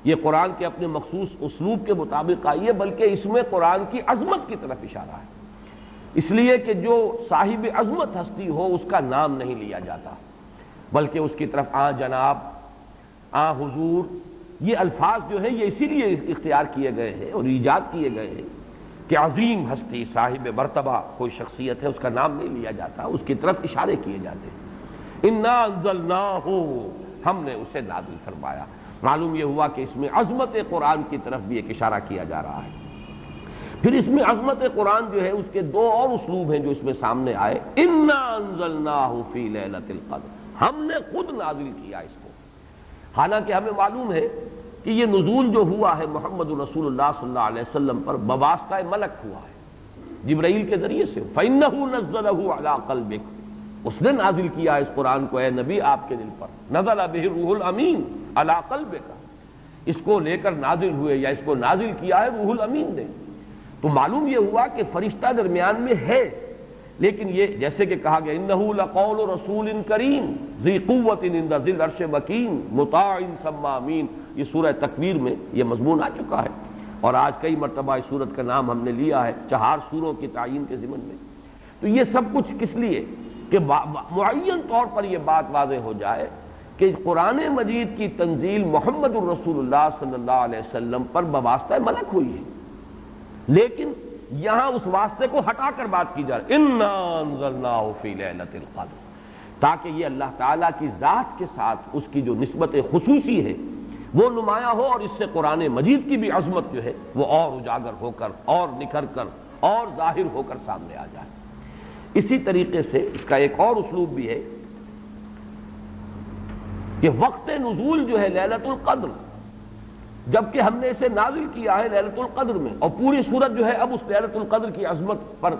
یہ قرآن کے اپنے مخصوص اسلوب کے مطابق آئی ہے، بلکہ اس میں قرآن کی عظمت کی طرف اشارہ ہے، اس لیے کہ جو صاحب عظمت ہستی ہو اس کا نام نہیں لیا جاتا، بلکہ اس کی طرف آ جناب، آ حضور، یہ الفاظ جو ہیں یہ اسی لیے اختیار کیے گئے ہیں اور ایجاد کیے گئے ہیں کہ عظیم ہستی صاحب مرتبہ کوئی شخصیت ہے اس کا نام نہیں لیا جاتا، اس کی طرف اشارے کیے جاتے ہیں۔ انا انزلناہ، ہم نے اسے نازل فرمایا۔ معلوم یہ ہوا کہ اس میں عظمت قرآن کی طرف بھی ایک اشارہ کیا جا رہا ہے۔ پھر اس میں عظمت قرآن جو ہے اس کے دو اور اسلوب ہیں جو اس میں سامنے آئے۔ انا انزلناہ فی لیلۃ القدر، ہم نے خود نازل کیا اس کو۔ حالانکہ ہمیں معلوم ہے کہ یہ نزول جو ہوا ہے محمد رسول اللہ صلی اللہ علیہ وسلم پر بواسطہ ملک ہوا ہے، جبرائیل کے ذریعے سے۔ فَإِنَّهُ نَزَّلَهُ عَلَىٰ قَلْبِكَ، اس نے نازل کیا اس قرآن کو اے نبی آپ کے دل پر۔ نزل بہ الروح الامین علی قلبک، اس کو لے کر نازل ہوئے یا اس کو نازل کیا ہے روح الامین نے۔ تو معلوم یہ ہوا کہ فرشتہ درمیان میں ہے، لیکن یہ جیسے کہ کہا گیا انہ لقول رسول کریم ذی قوت عند ذی العرش مکین مطاع ثم امین، یہ سورہ تکویر میں یہ مضمون آ چکا ہے، اور آج کئی مرتبہ اس سورت کا نام ہم نے لیا ہے 4 سوروں کی تعیین کے ضمن میں۔ تو یہ سب کچھ کس لیے کہ معین طور پر یہ بات واضح ہو جائے کہ قرآن مجید کی تنزیل محمد الرسول اللہ صلی اللہ علیہ وسلم پر بواسطہ ملک ہوئی ہے، لیکن یہاں اس واسطے کو ہٹا کر بات کی جائے اِنَّا أَنزَلْنَاهُ فِي لَيْلَةِ الْقَدْرِ، تاکہ یہ اللہ تعالیٰ کی ذات کے ساتھ اس کی جو نسبت خصوصی ہے وہ نمایاں ہو، اور اس سے قرآن مجید کی بھی عظمت جو ہے وہ اور اجاگر ہو کر اور نکھر کر اور ظاہر ہو کر سامنے آ جائے۔ اسی طریقے سے اس کا ایک اور اسلوب بھی ہے کہ وقت نزول جو ہے لیلۃ القدر، جبکہ ہم نے اسے نازل کیا ہے لیلۃ القدر میں، اور پوری سورت جو ہے اب اس لیلۃ القدر کی عظمت پر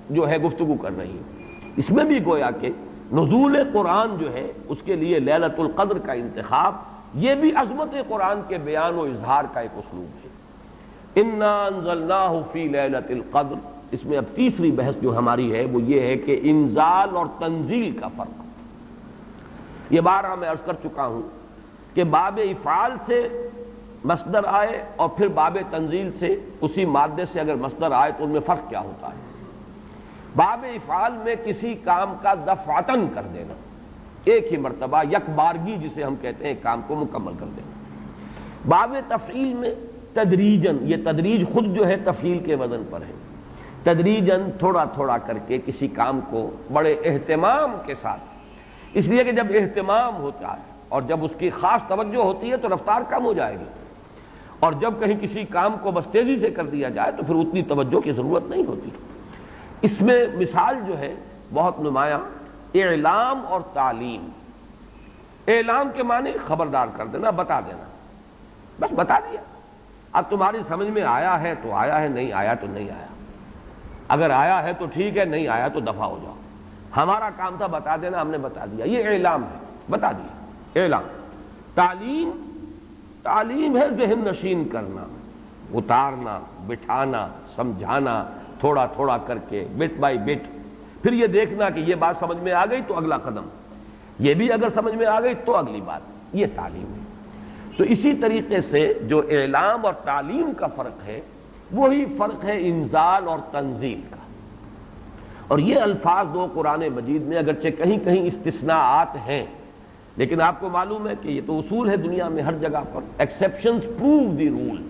جو ہے گفتگو کر رہی ہے۔ اس میں بھی گویا کہ نزول قرآن جو ہے اس کے لیے لیلۃ القدر کا انتخاب، یہ بھی عظمت قرآن کے بیان و اظہار کا ایک اسلوب ہے۔ اِنَّا أَنزَلْنَاهُ فِي لَيْلَةِ الْقَدْرِ، اس میں اب تیسری بحث جو ہماری ہے وہ یہ ہے کہ انزال اور تنزیل کا فرق۔ یہ بارہ میں عرض کر چکا ہوں کہ باب افعال سے مصدر آئے اور پھر باب تنزیل سے اسی مادے سے اگر مصدر آئے تو ان میں فرق کیا ہوتا ہے۔ باب افعال میں کسی کام کا دفعتاً کر دینا، ایک ہی مرتبہ یک بارگی جسے ہم کہتے ہیں کام کو مکمل کر دینا۔ باب تفعیل میں تدریجاً، یہ تدریج خود جو ہے تفعیل کے وزن پر ہے، تدریجاً تھوڑا تھوڑا کر کے کسی کام کو بڑے اہتمام کے ساتھ، اس لیے کہ جب اہتمام ہوتا ہے اور جب اس کی خاص توجہ ہوتی ہے تو رفتار کم ہو جائے گی، اور جب کہیں کسی کام کو بس تیزی سے کر دیا جائے تو پھر اتنی توجہ کی ضرورت نہیں ہوتی۔ اس میں مثال جو ہے بہت نمایاں اعلام اور تعلیم۔ اعلام کے معنی خبردار کر دینا، بتا دینا، بس بتا دیا، اب تمہاری سمجھ میں آیا ہے تو آیا ہے، نہیں آیا تو نہیں آیا، اگر آیا ہے تو ٹھیک ہے، نہیں آیا تو دفع ہو جاؤ، ہمارا کام تھا بتا دینا، ہم نے بتا دیا، یہ اعلام ہے، بتا دیا اعلام۔ تعلیم، تعلیم ہے ذہن نشین کرنا، اتارنا، بٹھانا، سمجھانا، تھوڑا تھوڑا کر کے بٹ بائی بٹ، پھر یہ دیکھنا کہ یہ بات سمجھ میں آ گئی تو اگلا قدم، یہ بھی اگر سمجھ میں آ گئی تو اگلی بات، یہ تعلیم ہے۔ تو اسی طریقے سے جو اعلام اور تعلیم کا فرق ہے وہی فرق ہے انزال اور تنزیل کا۔ اور یہ الفاظ دو قرآن مجید میں اگرچہ کہیں کہیں استثناءات ہیں، لیکن آپ کو معلوم ہے کہ یہ تو اصول ہے دنیا میں ہر جگہ پر، ایکسیپشنز پروو دی رول،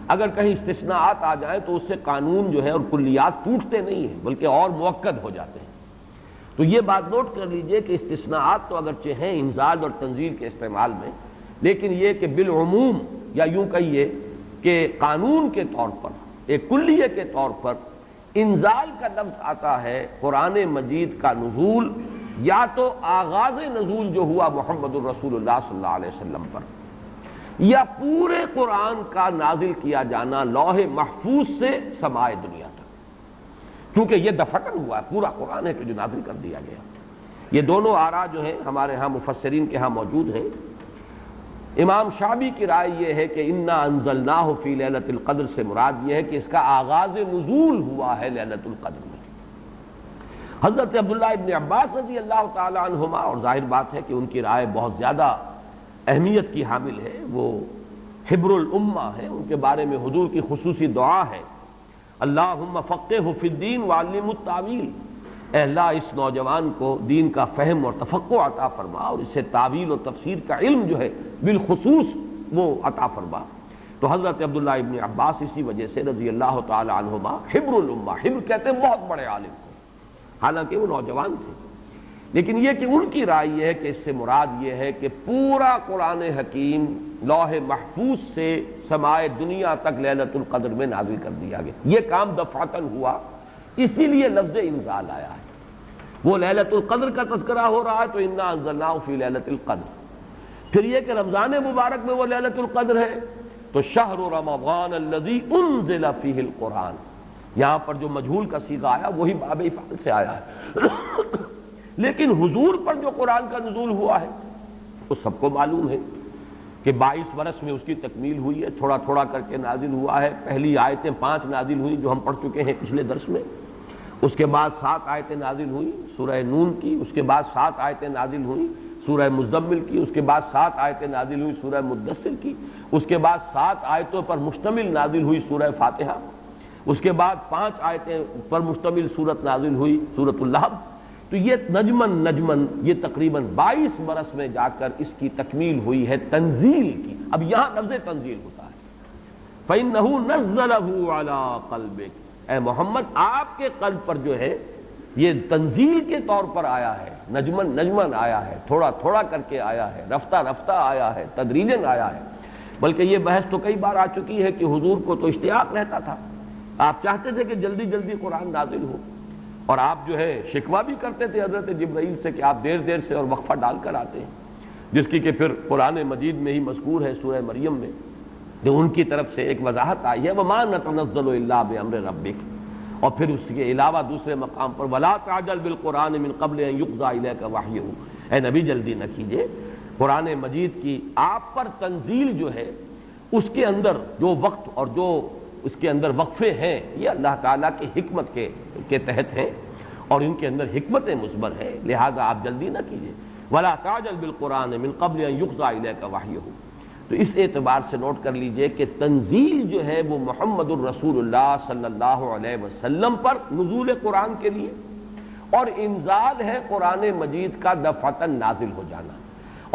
اگر کہیں استثناءات آ جائیں تو اس سے قانون جو ہے اور کلیات ٹوٹتے نہیں ہیں بلکہ اور مؤکد ہو جاتے ہیں۔ تو یہ بات نوٹ کر لیجئے کہ استثناءات تو اگرچہ ہیں انزال اور تنزیل کے استعمال میں، لیکن یہ کہ بالعموم یا یوں کہیے کہ قانون کے طور پر، ایک کلیے کے طور پر انزال کا لفظ آتا ہے قرآن مجید کا نزول یا تو آغاز نزول جو ہوا محمد الرسول اللہ صلی اللہ علیہ وسلم پر، یا پورے قرآن کا نازل کیا جانا لوح محفوظ سے سمائے دنیا تک، کیونکہ یہ دفعتاً ہوا ہے، پورا قرآن ہے کہ جو نازل کر دیا گیا۔ یہ دونوں آراء جو ہیں ہمارے ہاں مفسرین کے ہاں موجود ہیں۔ امام شعبی کی رائے یہ ہے کہ انا انزلناہ فی لیلۃ القدر سے مراد یہ ہے کہ اس کا آغاز نزول ہوا ہے لیلۃ القدر میں۔ حضرت عبداللہ ابن عباس رضی اللہ تعالی عنہما، اور ظاہر بات ہے کہ ان کی رائے بہت زیادہ اہمیت کی حامل ہے، وہ حبر الامہ ہے، ان کے بارے میں حضور کی خصوصی دعا ہے اللہم فقہہ فی الدین وعلمہ التاویل، اے اللہ اس نوجوان کو دین کا فہم اور تفقہ عطا فرما اور اسے تعویل و تفسیر کا علم جو ہے بالخصوص وہ عطا فرما۔ تو حضرت عبداللہ ابن عباس اسی وجہ سے رضی اللہ تعالی عنہما حبر الامہ، حبر کہتے ہیں بہت بڑے عالم کو، حالانکہ وہ نوجوان تھے، لیکن یہ کہ ان کی رائے یہ ہے کہ اس سے مراد یہ ہے کہ پورا قرآن حکیم لوح محفوظ سے سمائے دنیا تک لیلۃ القدر میں نازل کر دیا گیا۔ یہ کام دفعتاً ہوا، اسی لیے لفظ انزال آیا ہے۔ وہ لیلۃ القدر کا تذکرہ ہو رہا ہے تو انا انزلناہ فی لیلۃ القدر. پھر یہ کہ رمضان مبارک میں وہ لیلۃ القدر ہے تو شہر رمضان الذی انزل فیہ القرآن. یہاں پر جو مجہول کا صیغہ آیا وہی باب افعال سے آیا ہے لیکن حضور پر جو قرآن کا نزول ہوا ہے وہ سب کو معلوم ہے کہ 22 برس میں اس کی تکمیل ہوئی ہے، تھوڑا تھوڑا کر کے نازل ہوا ہے. پہلی آیتیں 5 نازل ہوئیں جو ہم پڑھ چکے ہیں پچھلے درس میں، اس کے بعد 7 آیتیں نازل ہوئیں سورہ نون کی، اس کے بعد 7 آیتیں نازل ہوئیں سورہ مزمل کی، اس کے بعد 7 آیتیں نازل ہوئیں سورہ مدثر کی، اس کے بعد 7 آیتوں پر مشتمل نازل ہوئی سورہ فاتحہ، اس کے بعد 5 آیتیں پر مشتمل سورت نازل ہوئی سورۃ اللہب. تو یہ نجمن یہ تقریباً 22 برس میں جا کر اس کی تکمیل ہوئی ہے تنزیل کی. اب یہاں لفظ تنزیل ہوتا ہے فَإِنَّهُ نَزَّلَهُ عَلَىٰ قَلْبِكَ، اے محمد آپ کے قلب پر جو ہے یہ تنزیل کے طور پر آیا ہے، نجمن آیا ہے، تھوڑا تھوڑا کر کے آیا ہے، رفتہ رفتہ آیا ہے، تدریجاً آیا ہے. بلکہ یہ بحث تو کئی بار آ چکی ہے کہ حضور کو تو اشتیاق رہتا تھا، آپ چاہتے تھے کہ جلدی جلدی قرآن نازل ہو، اور آپ جو ہے شکوہ بھی کرتے تھے حضرت جبرائیل سے کہ آپ دیر دیر سے اور وقفہ ڈال کر آتے ہیں، جس کی کہ پھر قرآن مجید میں ہی مذکور ہے سورہ مریم میں جو ان کی طرف سے ایک وضاحت آئی ہے وَمَا نَتَنَزَّلُ إِلَّا بِأَمْرِ رَبِّكَ. اور پھر اس کے علاوہ دوسرے مقام پر وَلَا تَعْجَلْ بِالْقُرْآنِ مِنْ قَبْلِ أَنْ يُقْضَىٰ إِلَيْكَ وَحْيُهُ، اے نبی جلدی نہ کیجئے، قرآن مجید کی آپ پر تنزیل جو ہے اس کے اندر جو وقت اور جو اس کے اندر وقفے ہیں یہ اللہ تعالیٰ کی حکمت کے تحت ہیں اور ان کے اندر حکمت مثمر ہے، لہذا آپ جلدی نہ کیجئے. وَلَا تَعْجَلْ بِالْقُرْآنِ مِنْ قَبْلِ أَنْ يُقْضَىٰ إِلَيْكَ وَحْيُهُ. تو اس اعتبار سے نوٹ کر لیجئے کہ تنزیل جو ہے وہ محمد الرسول اللہ صلی اللہ علیہ وسلم پر نزول قرآن کے لیے، اور انزال ہے قرآن مجید کا دفعتاً نازل ہو جانا.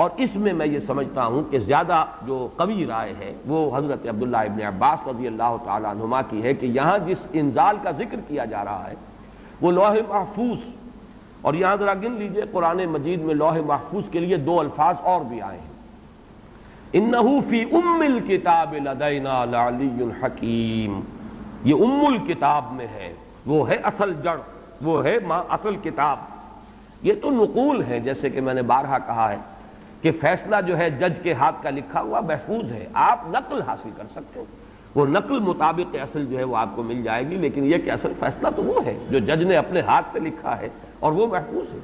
اور اس میں یہ سمجھتا ہوں کہ زیادہ جو قوی رائے ہے وہ حضرت عبداللہ ابن عباس رضی اللہ تعالیٰ عنہما کی ہے کہ یہاں جس انزال کا ذکر کیا جا رہا ہے وہ لوح محفوظ، اور یہاں ذرا گن لیجئے قرآن مجید میں لوح محفوظ کے لیے 2 الفاظ اور بھی آئے ہیں، انہو فی ام الکتاب لدینا لعلی حکیم. یہ ام الکتاب میں ہے، وہ ہے اصل جڑ، وہ ہے اصل کتاب. یہ تو نقول ہے، جیسے کہ میں نے بارہا کہا ہے کہ فیصلہ جو ہے جج کے ہاتھ کا لکھا ہوا محفوظ ہے، آپ نقل حاصل کر سکتے ہو، وہ نقل مطابق اصل جو ہے وہ آپ کو مل جائے گی، لیکن یہ کہ اصل فیصلہ تو وہ ہے جو جج نے اپنے ہاتھ سے لکھا ہے اور وہ محفوظ ہے.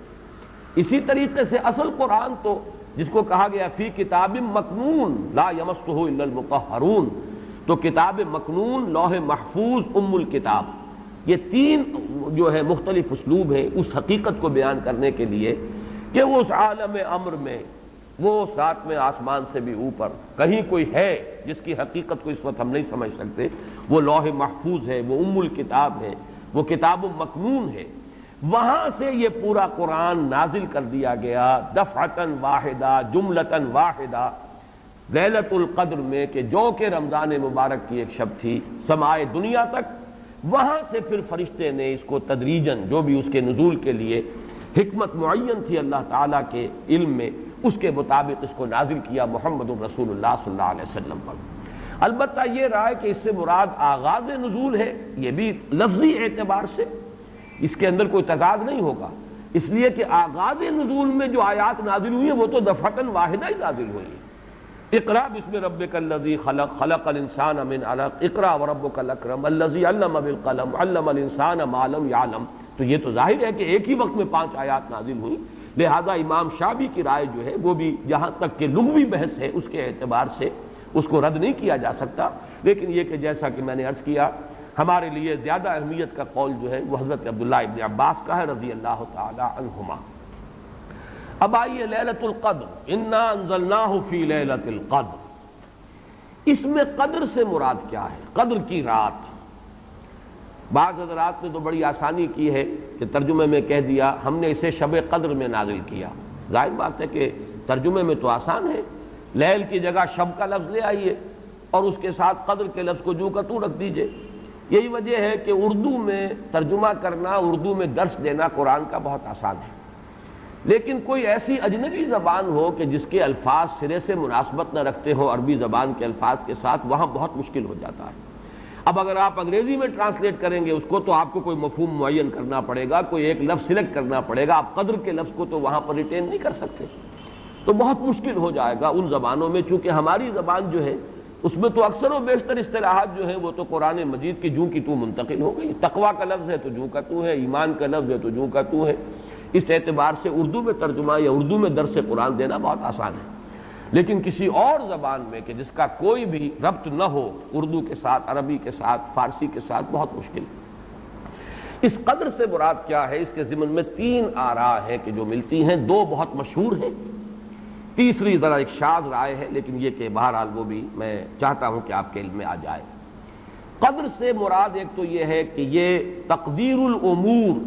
اسی طریقے سے اصل قرآن تو جس کو کہا گیا فی کتاب مکنون لا یمسہ الا المطہرون، تو کتاب مکنون، لوح محفوظ، ام الکتاب، یہ 3 جو ہے مختلف اسلوب ہیں اس حقیقت کو بیان کرنے کے لیے کہ وہ اس عالم امر میں، وہ 7ویں آسمان سے بھی اوپر کہیں کوئی ہے جس کی حقیقت کو اس وقت ہم نہیں سمجھ سکتے، وہ لوح محفوظ ہے، وہ ام الکتاب ہے، وہ کتاب مکنون ہے. وہاں سے یہ پورا قرآن نازل کر دیا گیا دفعتاً واحدہ، جملتاً واحدہ، لیلۃ القدر میں، کہ جو کہ رمضان مبارک کی ایک شب تھی سمائے دنیا تک. وہاں سے پھر فرشتے نے اس کو تدریجاً جو بھی اس کے نزول کے لیے حکمت معین تھی اللہ تعالیٰ کے علم میں اس کے مطابق اس کو نازل کیا محمد الرسول اللہ صلی اللہ علیہ وسلم پر. البتہ یہ رائے کہ اس سے مراد آغاز نزول ہے، یہ بھی لفظی اعتبار سے اس کے اندر کوئی تضاد نہیں ہوگا، اس لیے کہ آغاز نزول میں جو آیات نازل ہوئی ہیں وہ تو دفعتاً واحدہ ہی نازل ہوئی ہیں. اقرأ بسم ربک الذی خلق، خلق الانسان من علق، اقرأ وربک الاکرم الذی علم بالقلم، علم الانسان ما لم یعلم. تو یہ تو ظاہر ہے کہ ایک ہی وقت میں 5 آیات نازل ہوئی، لہذا امام شافعی کی رائے جو ہے وہ بھی جہاں تک کہ لغوی بحث ہے اس کے اعتبار سے اس کو رد نہیں کیا جا سکتا. لیکن یہ کہ جیسا کہ میں نے عرض کیا ہمارے لیے زیادہ اہمیت کا قول جو ہے وہ حضرت عبداللہ ابن عباس کا ہے رضی اللہ تعالی عنہما. اب آئیے لیلۃ القدر، انا انزلناہ فی لیلۃ القدر، اس میں قدر سے مراد کیا ہے؟ قدر کی رات. بعض حضرات نے تو بڑی آسانی کی ہے کہ ترجمے میں کہہ دیا ہم نے اسے شب قدر میں نازل کیا. ظاہر بات ہے کہ ترجمے میں تو آسان ہے، لیل کی جگہ شب کا لفظ لے آئیے اور اس کے ساتھ قدر کے لفظ کو جو کا تو رکھ دیجئے. یہی وجہ ہے کہ اردو میں ترجمہ کرنا، اردو میں درس دینا قرآن کا بہت آسان ہے، لیکن کوئی ایسی اجنبی زبان ہو کہ جس کے الفاظ سرے سے مناسبت نہ رکھتے ہوں عربی زبان کے الفاظ کے ساتھ، وہاں بہت مشکل ہو جاتا ہے. اب اگر آپ انگریزی میں ٹرانسلیٹ کریں گے اس کو تو آپ کو کوئی مفہوم معین کرنا پڑے گا، کوئی ایک لفظ سلیکٹ کرنا پڑے گا، آپ قدر کے لفظ کو تو وہاں پر ریٹین نہیں کر سکتے، تو بہت مشکل ہو جائے گا ان زبانوں میں، چونکہ ہماری زبان جو ہے اس میں تو اکثر و بیشتر اصطلاحات جو ہیں وہ تو قرآن مجید کی جوں کی تو منتقل ہو گئی، تقویٰ کا لفظ ہے تو جوں کا تو ہے، ایمان کا لفظ ہے تو جوں کا تو ہے۔ اس اعتبار سے اردو میں ترجمہ یا اردو میں درس قرآن دینا بہت آسان ہے، لیکن کسی اور زبان میں کہ جس کا کوئی بھی ربط نہ ہو اردو کے ساتھ، عربی کے ساتھ، فارسی کے ساتھ، بہت مشکل ہے۔ اس قدر سے مراد کیا ہے؟ اس کے ضمن میں 3 آراء ہیں کہ جو ملتی ہیں، 2 بہت مشہور ہیں، تیسری ذرا ایک شاذ رائے ہے، لیکن یہ کہ بہرحال وہ بھی میں چاہتا ہوں کہ آپ کے علم میں آ جائے۔ قدر سے مراد ایک تو یہ ہے کہ یہ تقدیر الامور،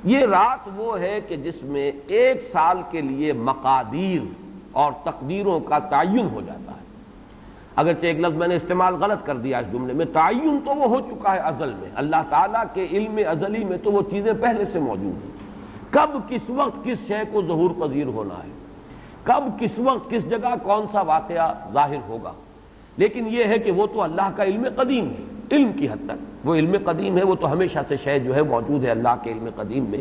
یہ رات وہ ہے کہ جس میں 1 سال کے لیے مقادیر اور تقدیروں کا تعین ہو جاتا ہے۔ اگرچہ ایک لفظ میں نے استعمال غلط کر دیا اس جملے میں، تعین تو وہ ہو چکا ہے ازل میں، اللہ تعالیٰ کے علم ازلی میں تو وہ چیزیں پہلے سے موجود ہیں، کب کس وقت کس شے کو ظہور پذیر ہونا ہے، کب کس وقت کس جگہ کون سا واقعہ ظاہر ہوگا، لیکن یہ ہے کہ وہ تو اللہ کا علم قدیم ہے، علم کی حد تک وہ علم قدیم ہے، وہ تو ہمیشہ سے شے جو ہے موجود ہے اللہ کے علم قدیم میں،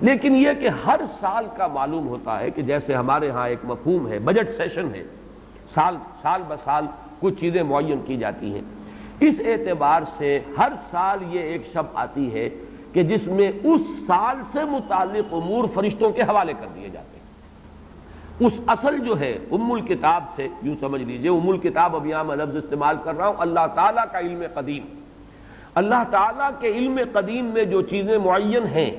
لیکن یہ کہ ہر سال کا معلوم ہوتا ہے کہ جیسے ہمارے ہاں ایک مفہوم ہے بجٹ سیشن ہے، سال بسال کچھ چیزیں معین کی جاتی ہیں، اس اعتبار سے ہر سال یہ ایک شب آتی ہے کہ جس میں اس سال سے متعلق امور فرشتوں کے حوالے کر دیے جاتے ہیں۔ اس اصل جو ہے ام الکتاب سے یوں سمجھ لیجئے، ام الکتاب اب یہاں میں لفظ استعمال کر رہا ہوں، اللہ تعالیٰ کا علم قدیم، اللہ تعالیٰ کے علم قدیم میں جو چیزیں معین ہیں،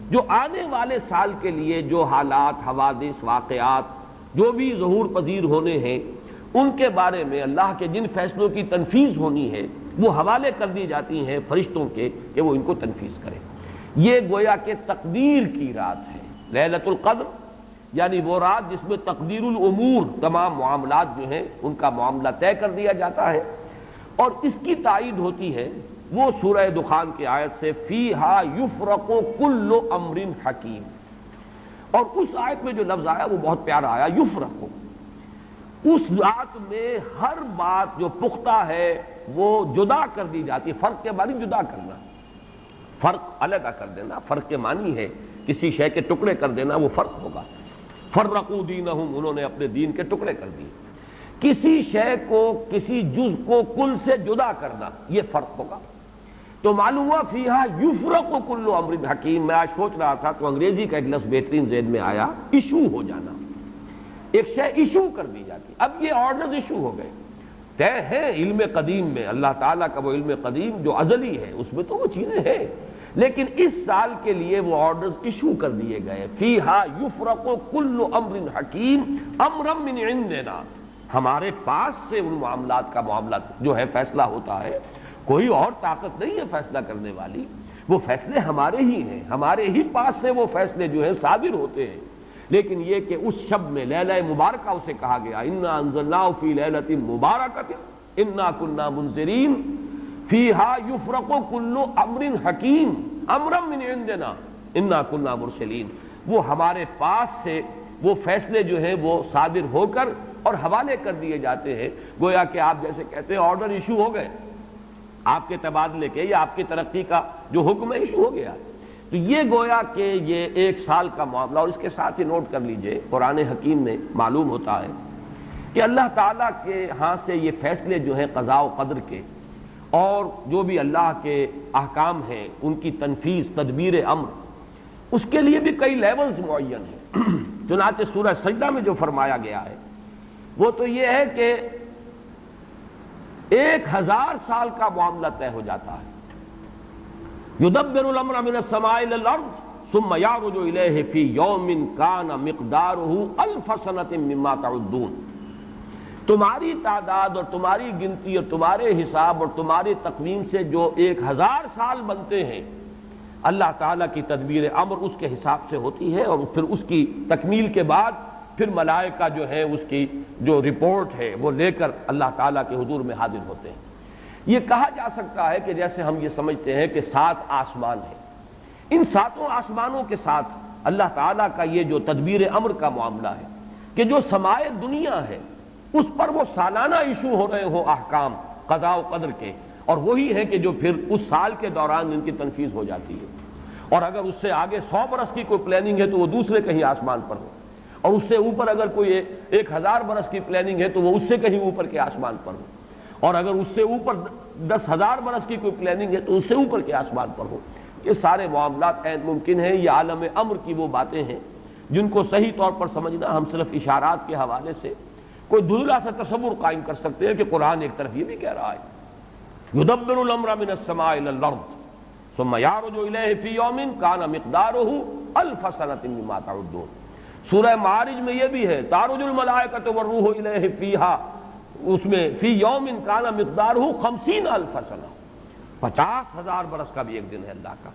جو آنے والے سال کے لیے جو حالات، حوادث، واقعات جو بھی ظہور پذیر ہونے ہیں، ان کے بارے میں اللہ کے جن فیصلوں کی تنفیذ ہونی ہے وہ حوالے کر دی جاتی ہیں فرشتوں کے کہ وہ ان کو تنفیذ کریں۔ یہ گویا کہ تقدیر کی رات ہے، لیلۃ القدر، یعنی وہ رات جس میں تقدیر الامور، تمام معاملات جو ہیں ان کا معاملہ طے کر دیا جاتا ہے، اور اس کی تائید ہوتی ہے وہ سورہ دخان کی آیت سے فیہا یفرق کل امر حکیم، اور اس آیت میں جو لفظ آیا وہ بہت پیارا آیا، یفرق، اس رات میں ہر بات جو پختہ ہے وہ جدا کر دی جاتی ہے، فرق کے معنی جدا کرنا، فرق علیحدہ کر دینا، فرق کے معنی ہے کسی شے کے ٹکڑے کر دینا، وہ فرق ہوگا۔ فرقوا دینہم، انہوں نے اپنے دین کے ٹکڑے کر دیے، کسی شے کو، کسی جز کو کل سے جدا کرنا، یہ فرق ہوگا۔ تو معلوم ہوا فیہا یفرق کل امر حکیم، میں آج سوچ رہا تھا تو انگریزی کا ایک لفظ بہترین ذہن میں آیا، ایشو ہو جانا، ایک شے ایشو کر دی جاتی، اب یہ آرڈرز ایشو ہو گئے، طے ہے علم قدیم میں، اللہ تعالیٰ کا وہ علم قدیم جو ازلی ہے اس میں تو وہ چیزیں ہیں، لیکن اس سال کے لیے وہ آرڈرز ایشو کر دیے گئے، فیہا یفرق کل امر حکیم امرا من عندنا، ہمارے پاس سے ان معاملات کا معاملہ جو ہے فیصلہ ہوتا ہے، کوئی اور طاقت نہیں ہے فیصلہ کرنے والی، وہ فیصلے ہمارے ہی ہیں، ہمارے ہی پاس سے وہ فیصلے جو ہیں صادر ہوتے ہیں، لیکن یہ کہ اس شب میں لیلہ مبارکہ اسے کہا گیا، انا انزلناہ فی لیلۃ مبارکۃ انا کنا منذرین فیہا یفرق کل امر حکیم امرا من عندنا انا کنا مرسلین، وہ ہمارے پاس سے وہ فیصلے جو ہیں وہ صادر ہو کر اور حوالے کر دیے جاتے ہیں، گویا کہ آپ جیسے کہتے ہیں آرڈر ایشو ہو گئے، آپ کے تبادلے کے یا آپ کی ترقی کا جو حکم ہے ایشو ہو گیا، تو یہ گویا کہ یہ 1 سال کا معاملہ، اور اس کے ساتھ ہی نوٹ کر لیجئے قرآن حکیم میں معلوم ہوتا ہے کہ اللہ تعالیٰ کے ہاں سے یہ فیصلے جو ہیں قضاء و قدر کے اور جو بھی اللہ کے احکام ہیں ان کی تنفیذ، تدبیر امر، اس کے لیے بھی کئی لیولز معین ہیں، چنانچہ سورہ سجدہ میں جو فرمایا گیا ہے وہ تو یہ ہے کہ 1000 سال کا معاملہ طے ہو جاتا ہے، یدبر الامر من السماء الى الارض ثم يعرج الیہ فی یوم کان مقدارہ 1000 سنۃ مما تعدون، تمہاری تعداد اور تمہاری گنتی اور تمہارے حساب اور تمہاری تقویم سے جو 1000 سال بنتے ہیں، اللہ تعالیٰ کی تدبیر امر اس کے حساب سے ہوتی ہے، اور پھر اس کی تکمیل کے بعد پھر ملائکہ جو ہے اس کی جو رپورٹ ہے وہ لے کر اللہ تعالیٰ کے حضور میں حاضر ہوتے ہیں۔ یہ کہا جا سکتا ہے کہ جیسے ہم یہ سمجھتے ہیں کہ 7 آسمان ہیں، ان 7 آسمانوں کے ساتھ اللہ تعالیٰ کا یہ جو تدبیر امر کا معاملہ ہے کہ جو سمائے دنیا ہے اس پر وہ سالانہ ایشو ہو رہے ہوں احکام، قضاء و قدر کے، اور وہی ہے کہ جو پھر اس سال کے دوران ان کی تنفیذ ہو جاتی ہے، اور اگر اس سے آگے 100 برس کی کوئی پلاننگ ہے تو وہ دوسرے کہیں آسمان پر ہو، اور اس سے اوپر اگر کوئی 1000 برس کی پلاننگ ہے تو وہ اس سے کہیں اوپر کے آسمان پر ہو، اور اگر اس سے اوپر 10,000 برس کی کوئی پلاننگ ہے تو اس سے اوپر کے آسمان پر ہو۔ یہ سارے معاملات عین ممکن ہیں۔ یہ عالم امر کی وہ باتیں ہیں جن کو صحیح طور پر سمجھنا ہم صرف اشارات کے حوالے سے کوئی دھندلا سا تصور قائم کر سکتے ہیں کہ قرآن ایک طرف یہ بھی کہہ رہا ہے یدبر الامر من السماء الى الارض ثم يعرج الیہ فی یوم کان مقدارہ 1000 سنۃ مما تعدون۔ سورہ معارج میں یہ بھی ہے تعرج الملائکۃ والروح الیہ فیہا، اس میں فی یوم کان مقدارہ 50,000 سنہ، 50,000 برس کا بھی ایک دن ہے اللہ کا۔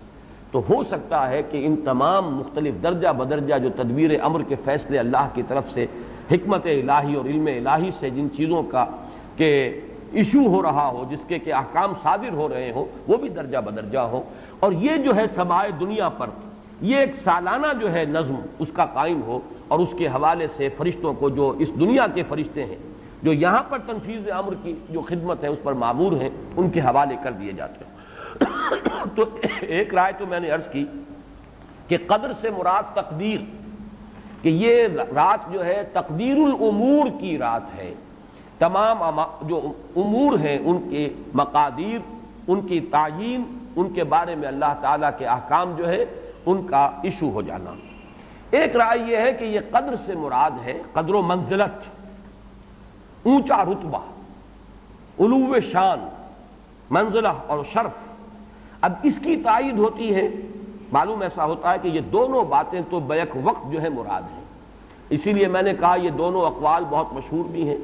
تو ہو سکتا ہے کہ ان تمام مختلف درجہ بدرجہ جو تدبیر امر کے فیصلے اللہ کی طرف سے حکمت الہی اور علم الہی سے جن چیزوں کا کہ ایشو ہو رہا ہو، جس کے کہ احکام صادر ہو رہے ہوں، وہ بھی درجہ بدرجہ ہو، اور یہ جو ہے سمائے دنیا پر یہ ایک سالانہ جو ہے نظم اس کا قائم ہو، اور اس کے حوالے سے فرشتوں کو جو اس دنیا کے فرشتے ہیں جو یہاں پر تنفیذ امر کی جو خدمت ہے اس پر مامور ہیں، ان کے حوالے کر دیے جاتے ہیں۔ تو ایک رائے تو میں نے عرض کی کہ قدر سے مراد تقدیر، کہ یہ رات جو ہے تقدیر الامور کی رات ہے، تمام جو امور ہیں ان کے مقادیر، ان کی تعیین، ان کے بارے میں اللہ تعالیٰ کے احکام جو ہے ان کا ایشو ہو جانا۔ ایک رائے یہ ہے کہ یہ قدر سے مراد ہے قدر و منزلت، اونچا رتبہ، علو شان، منزلہ اور شرف۔ اب اس کی تائید ہوتی ہے، معلوم ایسا ہوتا ہے کہ یہ دونوں باتیں تو بیک وقت جو ہے مراد ہیں، اسی لیے میں نے کہا یہ دونوں اقوال بہت مشہور بھی ہیں،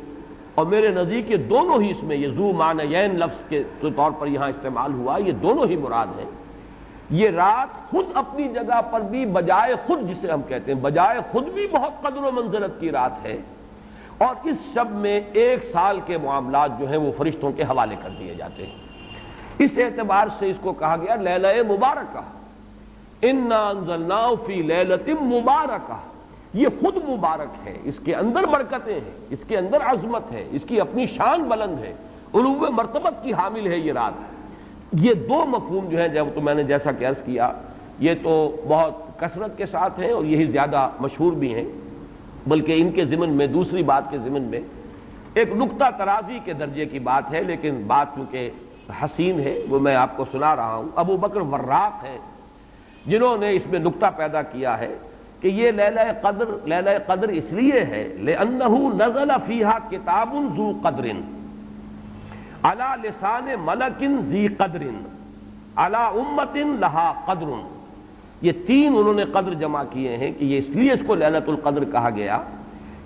اور میرے نزدیک یہ دونوں ہی اس میں یہ ذو معنیین لفظ کے طور پر یہاں استعمال ہوا، یہ دونوں ہی مراد ہیں۔ یہ رات خود اپنی جگہ پر بھی بجائے خود، جسے ہم کہتے ہیں بجائے خود بھی بہت قدر و منزلت کی رات ہے، اور اس شب میں 1 سال کے معاملات جو ہیں وہ فرشتوں کے حوالے کر دیے جاتے ہیں۔ اس اعتبار سے اس کو کہا گیا لیلہ مبارکہ، انا انزلناہ فی لیلۃ مبارکہ، یہ خود مبارک ہے، اس کے اندر برکتیں ہیں، اس کے اندر عظمت ہے، اس کی اپنی شان بلند ہے، علو مرتبت کی حامل ہے یہ رات۔ یہ دو مفہوم جو ہیں جب تو میں نے جیسا کہ عرض کیا یہ تو بہت کثرت کے ساتھ ہیں اور یہی زیادہ مشہور بھی ہیں، بلکہ ان کے ضمن میں دوسری بات کے ضمن میں ایک نقطہ ترازی کے درجے کی بات ہے، لیکن بات چونکہ حسین ہے وہ میں آپ کو سنا رہا ہوں۔ ابو بکر وراق ہے جنہوں نے اس میں نقطہ پیدا کیا ہے کہ یہ لیلہ قدر اس لیے ہے لأنہ نزل فیہا کتاب ذو قدر علی لسان ملک ذی قدر علی امت لہا قدر۔ یہ 3 انہوں نے قدر جمع کیے ہیں کہ یہ اس لیے اس کو لیلۃ القدر کہا گیا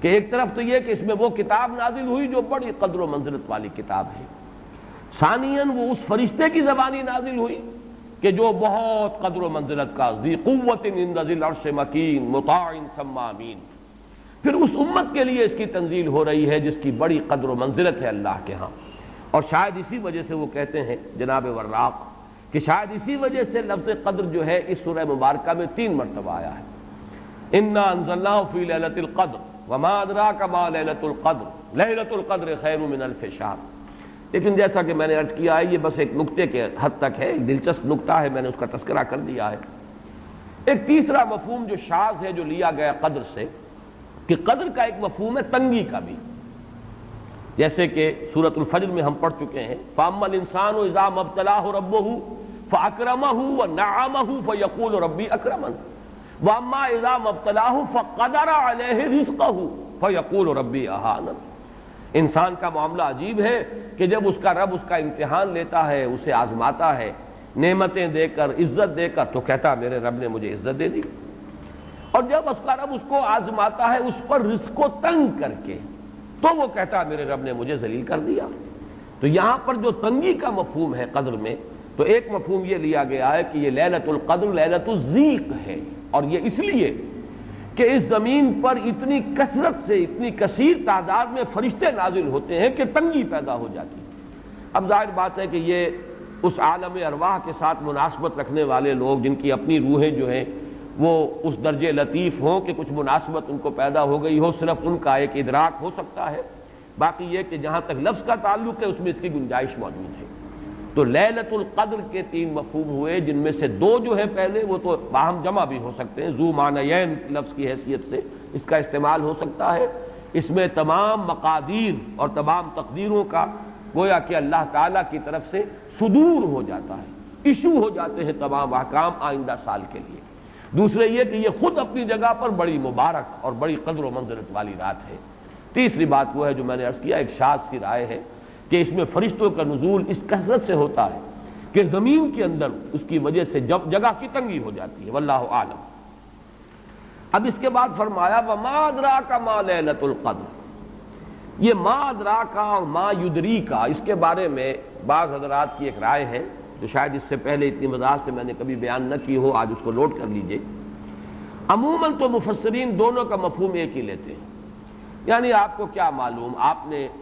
کہ ایک طرف تو یہ کہ اس میں وہ کتاب نازل ہوئی جو بڑی قدر و منزلت والی کتاب ہے، ثانیاً وہ اس فرشتے کی زبانی نازل ہوئی کہ جو بہت قدر و منزلت کا ذی قوت عند ذی العرش مکین مطاع ثم امین، پھر اس امت کے لیے اس کی تنزیل ہو رہی ہے جس کی بڑی قدر و منزلت ہے اللہ کے ہاں۔ اور شاید اسی وجہ سے وہ کہتے ہیں جناب وراق کہ شاید اسی وجہ سے لفظ قدر جو ہے اس سورہ مبارکہ میں 3 مرتبہ آیا ہے۔ انا انزلناہ فی لیلۃ القدر وما ادراک ما لیلۃ القدر لیلۃ القدر خیر من الف شہر۔ لیکن جیسا کہ میں نے عرض کیا ہے یہ بس ایک نقطے کے حد تک ہے، ایک دلچسپ نقطہ ہے، میں نے اس کا تذکرہ کر دیا ہے۔ ایک تیسرا مفہوم جو شاذ ہے جو لیا گیا قدر سے، کہ قدر کا ایک مفہوم ہے تنگی کا بھی، جیسے کہ سورۃ الفجر میں ہم پڑھ چکے ہیں فَأَمَّا الْإِنسَانُ إِذَا مَا ابْتَلَاهُ رَبُّهُ فَأَكْرَمَهُ وَنَعَّمَهُ فَيَقُولُ رَبِّي أَكْرَمَنِ وَأَمَّا إِذَا مَا ابْتَلَاهُ فَقَدَرَ عَلَيْهِ رِزْقَهُ فَيَقُولُ رَبِّي أَهَانَنِ۔ انسان کا معاملہ عجیب ہے کہ جب اس کا رب اس کا امتحان لیتا ہے، اسے آزماتا ہے، نعمتیں دے کر، عزت دے کر، تو کہتا میرے رب نے مجھے عزت دے دی، اور جب اس کا رب اس کو آزماتا ہے اس پر رزق کو تنگ کر کے، تو وہ کہتا میرے رب نے مجھے ذلیل کر دیا۔ تو یہاں پر جو تنگی کا مفہوم ہے قدر میں، تو ایک مفہوم یہ لیا گیا ہے کہ یہ لیلۃ القدر لیلۃ الضیق ہے، اور یہ اس لیے کہ اس زمین پر اتنی کثرت سے، اتنی کثیر تعداد میں فرشتے نازل ہوتے ہیں کہ تنگی پیدا ہو جاتی ہے۔ اب ظاہر بات ہے کہ یہ اس عالم ارواح کے ساتھ مناسبت رکھنے والے لوگ جن کی اپنی روحیں جو ہیں وہ اس درجے لطیف ہوں کہ کچھ مناسبت ان کو پیدا ہو گئی ہو، صرف ان کا ایک ادراک ہو سکتا ہے، باقی یہ کہ جہاں تک لفظ کا تعلق ہے اس میں اس کی گنجائش موجود ہے۔ تو لیلۃ القدر کے 3 مفہوم ہوئے، جن میں سے 2 جو ہے پہلے وہ تو باہم جمع بھی ہو سکتے ہیں، ذو معنیین لفظ کی حیثیت سے اس کا استعمال ہو سکتا ہے۔ اس میں تمام مقادیر اور تمام تقدیروں کا گویا کہ اللہ تعالیٰ کی طرف سے صدور ہو جاتا ہے، ایشو ہو جاتے ہیں تمام احکام آئندہ سال کے لیے۔ دوسرے یہ کہ یہ خود اپنی جگہ پر بڑی مبارک اور بڑی قدر و منزلت والی رات ہے۔ تیسری بات وہ ہے جو میں نے عرض کیا، ایک شاذ سی رائے ہے کہ اس میں فرشتوں کا نزول اس کثرت سے ہوتا ہے کہ زمین کے اندر اس کی وجہ سے جگہ کی تنگی ہو جاتی ہے، واللہ اعلم۔ اب اس کے بعد فرمایا وَمَا أَدْرَاكَ مَا لَيْلَةُ الْقَدْرِ، یہ ما ادراکا اور ما یدریکا، اس کے بارے میں بعض حضرات کی ایک رائے ہے جو شاید اس سے پہلے اتنی وضاحت سے میں نے کبھی بیان نہ کی ہو، آج اس کو نوٹ کر لیجئے۔ عموماً تو مفسرین دونوں کا مفہوم ایک ہی لیتے ہیں، یعنی آپ کو کیا معلوم،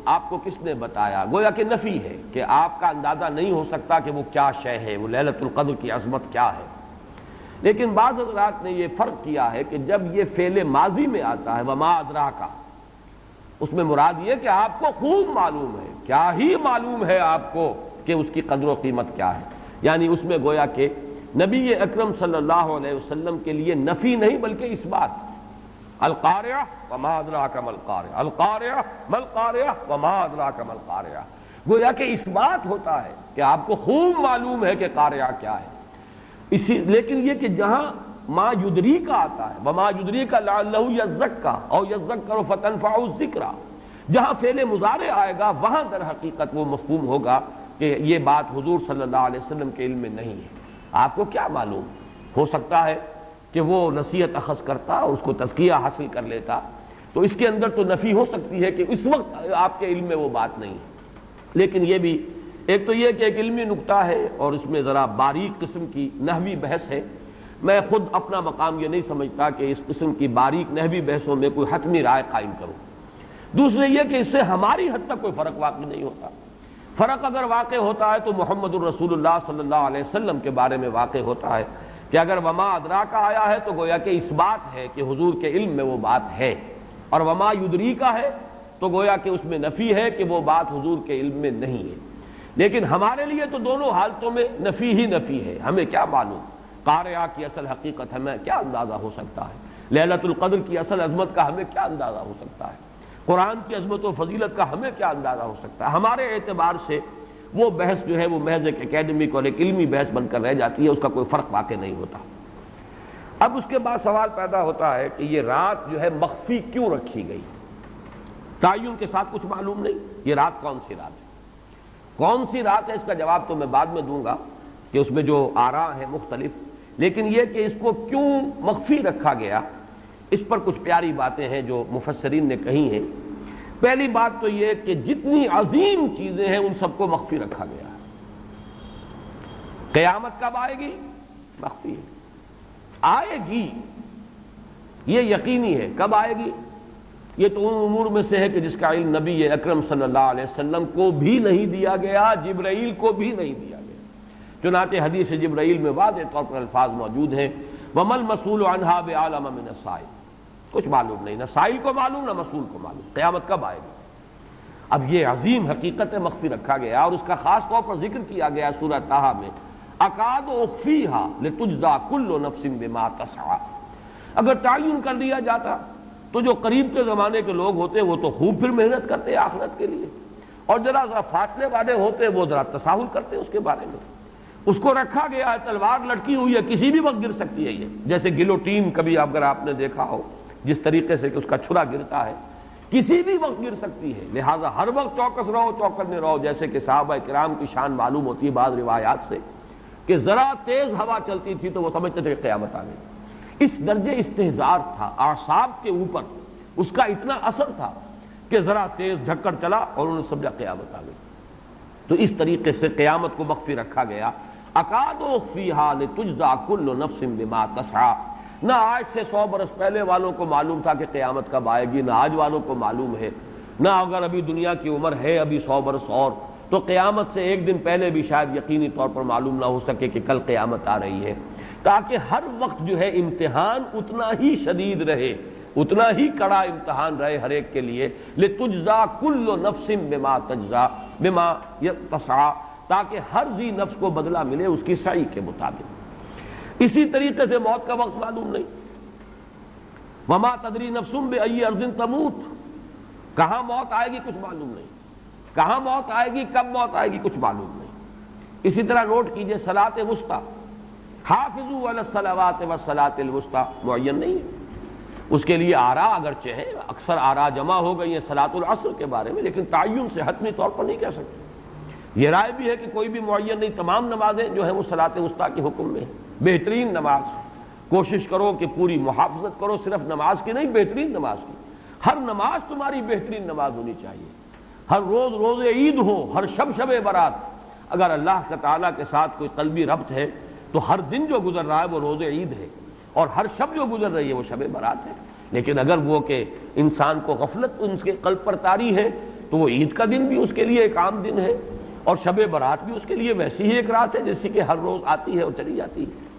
آپ کو کس نے بتایا، گویا کہ نفی ہے کہ آپ کا اندازہ نہیں ہو سکتا کہ وہ کیا شے ہے، وہ لیلۃ القدر کی عظمت کیا ہے۔ لیکن بعض حضرات نے یہ فرق کیا ہے کہ جب یہ فعل ماضی میں آتا ہے وما ادراکا، اس میں مراد یہ کہ آپ کو خوب معلوم ہے، کیا ہی معلوم ہے آپ کو کہ اس کی قدر و قیمت کیا ہے، یعنی اس میں گویا کہ نبی اکرم صلی اللہ علیہ وسلم کے لیے نفی نہیں بلکہ اثبات۔ القارعہ وما ادراک ما القارعہ، القارعہ ما القارعہ وما ادراک ما القارعہ، گویا کہ اثبات ہوتا ہے کہ آپ کو خوب معلوم ہے کہ قارعہ کیا ہے۔ لیکن یہ کہ جہاں ما یدریکا آتا ہے وما یدریکا لعلہ یزکا او یذکر فتنفعہ الذکرہ، جہاں فعل مضارع آئے گا وہاں در حقیقت وہ مفہوم ہوگا کہ یہ بات حضور صلی اللہ علیہ وسلم کے علم میں نہیں ہے۔ آپ کو کیا معلوم، ہو سکتا ہے کہ وہ نصیحت اخذ کرتا، اس کو تزکیہ حاصل کر لیتا، تو اس کے اندر تو نفی ہو سکتی ہے کہ اس وقت آپ کے علم میں وہ بات نہیں ہے۔ لیکن یہ بھی ایک تو یہ کہ ایک علمی نکتہ ہے اور اس میں ذرا باریک قسم کی نحوی بحث ہے، میں خود اپنا مقام یہ نہیں سمجھتا کہ اس قسم کی باریک نحوی بحثوں میں کوئی حتمی رائے قائم کروں۔ دوسرے یہ کہ اس سے ہماری حد تک کوئی فرق واقع نہیں ہوتا، فرق اگر واقع ہوتا ہے تو محمد الرسول اللہ صلی اللہ علیہ وسلم کے بارے میں واقع ہوتا ہے کہ اگر وما ادراکا آیا ہے تو گویا کہ اس بات ہے کہ حضور کے علم میں وہ بات ہے، اور وما یدریکا ہے تو گویا کہ اس میں نفی ہے کہ وہ بات حضور کے علم میں نہیں ہے۔ لیکن ہمارے لیے تو دونوں حالتوں میں نفی ہی نفی ہے، ہمیں کیا معلوم قارعہ کی اصل حقیقت ہمیں کیا اندازہ ہو سکتا ہے، لیلۃ القدر کی اصل عظمت کا ہمیں کیا اندازہ ہو سکتا ہے، قرآن کی عظمت و فضیلت کا ہمیں کیا اندازہ ہو سکتا ہے۔ ہمارے اعتبار سے وہ بحث جو ہے وہ محض ایک اکیڈمک اور ایک علمی بحث بن کر رہ جاتی ہے، اس کا کوئی فرق واقع نہیں ہوتا۔ اب اس کے بعد سوال پیدا ہوتا ہے کہ یہ رات جو ہے مخفی کیوں رکھی گئی، تعین کے ساتھ کچھ معلوم نہیں، یہ رات کون سی رات ہے، کون سی رات ہے، اس کا جواب تو میں بعد میں دوں گا کہ اس میں جو آراء ہیں مختلف، لیکن یہ کہ اس کو کیوں مخفی رکھا گیا اس پر کچھ پیاری باتیں ہیں جو مفسرین نے کہی ہیں۔ پہلی بات تو یہ کہ جتنی عظیم چیزیں ہیں ان سب کو مخفی رکھا گیا ہے۔ قیامت کب آئے گی، مخفی ہے، آئے گی یہ یقینی ہے، کب آئے گی یہ تو ان امور میں سے ہے کہ جس کا علم نبی اکرم صلی اللہ علیہ وسلم کو بھی نہیں دیا گیا، جبرائیل کو بھی نہیں دیا گیا۔ چنانچہ حدیث جبرائیل میں واضح طور پر الفاظ موجود ہیں وَمَا الْمَسْئُولُ عَنْهَا بِأَعْلَمَ مِنَ السَّائِلِ، کچھ معلوم نہیں، نہ سائل کو معلوم نہ مسئول کو معلوم قیامت کب آئے گی۔ اب یہ عظیم حقیقت مخفی رکھا گیا اور اس کا خاص طور پر ذکر کیا گیا سورہ طٰہٰ میں، اکاد اخفیھا لتجزی کل نفس بما تسعی۔ اگر تعین کر دیا جاتا تو جو قریب کے زمانے کے لوگ ہوتے وہ تو خوب پھر محنت کرتے آخرت کے لیے، اور ذرا فاصلے والے ہوتے وہ ذرا تساہل کرتے اس کے بارے میں۔ اس کو رکھا گیا ہے، تلوار لٹکی ہوئی ہے، کسی بھی وقت گر سکتی ہے، یہ جیسے گلوٹین کبھی اگر آپ نے دیکھا ہو جس طریقے سے کہ اس کا چھرا گرتا ہے، کسی بھی وقت گر سکتی ہے، لہٰذا ہر وقت چوکس رہو، چوکنے رہو، جیسے کہ صحابہ کرام کی شان معلوم ہوتی ہے بعض روایات سے کہ ذرا تیز ہوا چلتی تھی تو وہ سمجھتے تھے کہ قیامت آ گئی۔ اس درجے استحضار تھا اعصاب کے اوپر، اس کا اتنا اثر تھا کہ ذرا تیز جھکڑ چلا اور انہوں نے سمجھا قیامت آ گئی۔ تو اس طریقے سے قیامت کو مخفی رکھا گیا، اکاد اخفیھا لتجزی کل نفس بما تسعی۔ نہ آج سے 100 برس پہلے والوں کو معلوم تھا کہ قیامت کب آئے گی، نہ آج والوں کو معلوم ہے، نہ اگر ابھی دنیا کی عمر ہے ابھی 100 برس اور تو قیامت سے ایک دن پہلے بھی شاید یقینی طور پر معلوم نہ ہو سکے کہ کل قیامت آ رہی ہے، تاکہ ہر وقت جو ہے امتحان اتنا ہی شدید رہے اتنا ہی کڑا امتحان رہے ہر ایک کے لیے، لِتُجْزَا كُلُّ نَفْسٍ بِمَا تَجْزَا بِمَا تَسْعَىٰ، تاکہ ہر ذی نفس کو بدلہ ملے اس کی سعی کے مطابق۔ اسی طریقے سے موت کا وقت معلوم نہیں، وَمَا تَدْرِي نَفْسٌ بِأَيِّ أَرْضٍ تَمُوتُ، کہاں موت آئے گی کچھ معلوم نہیں، کہاں موت آئے گی، کب موت آئے گی کچھ معلوم نہیں۔ اسی طرح نوٹ کیجئے صلاۃ وسطیٰ، حافظوا علی الصلوات والصلاۃ الوسطیٰ معین نہیں ہے، اس کے لیے آراء اگرچہ ہے، اکثر آراء جمع ہو گئی ہیں صلاۃ العصر کے بارے میں، لیکن تعین سے حتمی طور پر نہیں کہہ سکتے۔ یہ رائے بھی ہے کہ کوئی بھی معین نہیں، تمام نمازیں جو ہیں وہ صلاۃ وسطیٰ کے حکم میں ہیں۔ بہترین نماز، کوشش کرو کہ پوری محافظت کرو، صرف نماز کی نہیں، بہترین نماز کی، ہر نماز تمہاری بہترین نماز ہونی چاہیے، ہر روز روز عید ہو، ہر شب شب برات، اگر اللہ تعالیٰ کے ساتھ کوئی قلبی ربط ہے تو ہر دن جو گزر رہا ہے وہ روز عید ہے، اور ہر شب جو گزر رہی ہے وہ شب برات ہے۔ لیکن اگر وہ کہ انسان کو غفلت ان کے قلب پر طاری ہے تو وہ عید کا دن بھی اس کے لیے ایک عام دن ہے، اور شب برات بھی اس کے لیے ویسی ہی ایک رات ہے جیسی کہ ہر روز آتی ہے اور چلی جاتی ہے۔